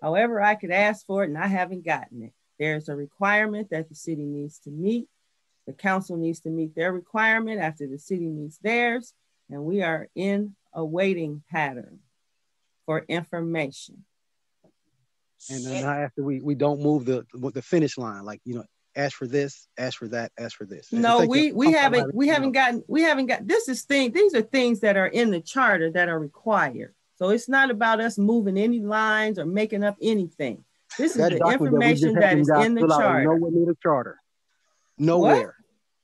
however I could ask for it, and I haven't gotten it. There's a requirement that the city needs to meet. The council needs to meet their requirement after the city meets theirs, and we are in a waiting pattern for information. And then after we don't move the finish line, like, you know, ask for this, ask for that, ask for this. No, we haven't gotten, these are things that are in the charter that are required. So it's not about us moving any lines or making up anything. This is the information that is in the charter. Nowhere near the charter. Nowhere.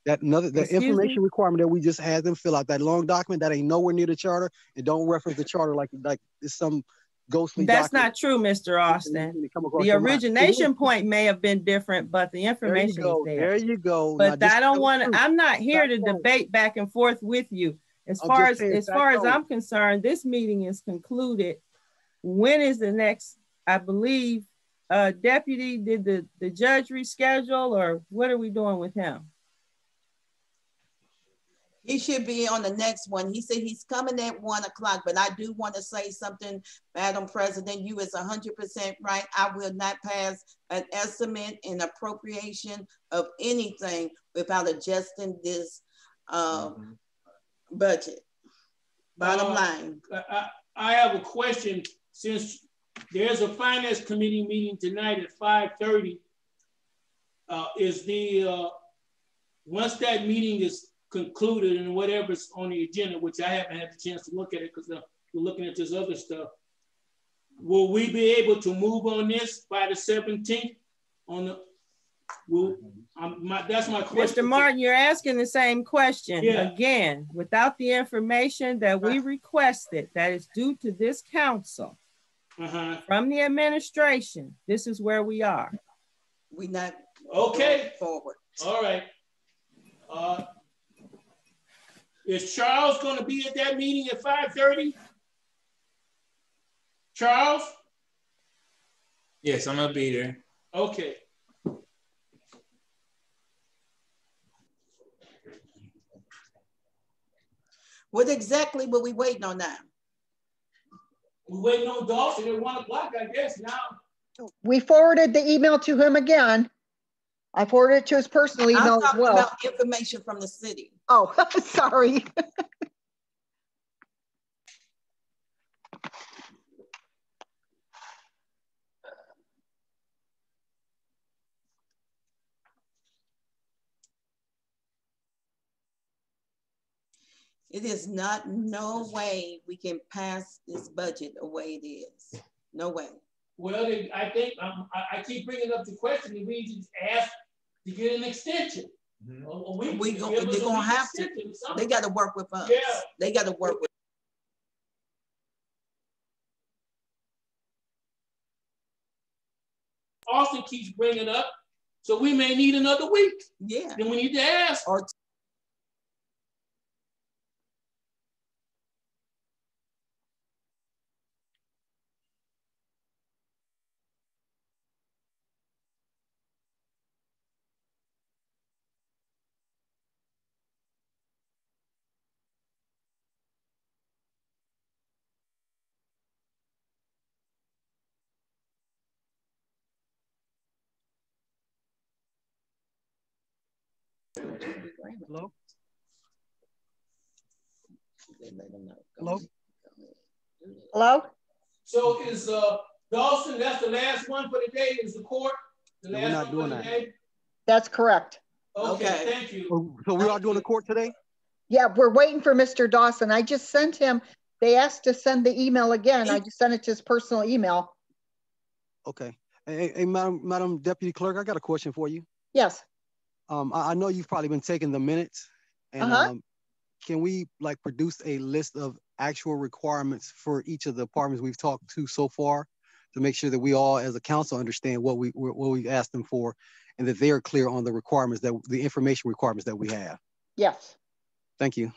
The information requirement that we just had them fill out, that long document, that ain't nowhere near the charter, and don't reference the charter like it's some ghostly That's not true, Mr. Austin. The origination point may have been different, but the information is there. There you go. But I don't want to, I'm not here to debate back and forth with you. As far as I'm concerned, this meeting is concluded. When is the next, I believe, Deputy, did the judge reschedule, or what are we doing with him? He should be on the next one. He said he's coming at 1 o'clock, but I do want to say something, Madam President. You is 100% right. I will not pass an estimate and appropriation of anything without adjusting this budget. Bottom line. I have a question. Since there's a finance committee meeting tonight at 5:30, once that meeting is concluded and whatever's on the agenda, which I haven't had the chance to look at it because we're looking at this other stuff, will we be able to move on this by the 17th? That's my question. Mr. Martin, you're asking the same question. Yeah. Again, without the information that we requested that is due to this council from the administration, this is where we are. We not okay forward. All right. Is Charles going to be at that meeting at 5:30? Charles? Yes, I'm going to be there. Okay. What exactly were we waiting on now? We're waiting on Dawson at 1 o'clock, I guess, now. We forwarded the email to him again. I forwarded it to his personal email as well. About information from the city. Oh, sorry. It is not, no way we can pass this budget the way it is. No way. Well, I think I keep bringing up the question that we just ask to get an extension. They're gonna have to. They got to work with us. Yeah. They got to work with. Austin keeps bringing up, so we may need another week. Yeah. Then we need to ask. Or hello? Hello? Hello? So is Dawson, that's the last one for the day, is the court? The last we're not doing that. Day? That's correct. Okay, thank you. So we are doing the court today? Yeah, we're waiting for Mr. Dawson. I just sent him, they asked to send the email again. I just sent it to his personal email. Okay. Hey, Madam Deputy Clerk, I got a question for you. Yes. I know you've probably been taking the minutes, and can we produce a list of actual requirements for each of the departments we've talked to so far, to make sure that we all as a council understand what we asked them for, and that they are clear on the requirements, that the information requirements that we have. Yes. Thank you.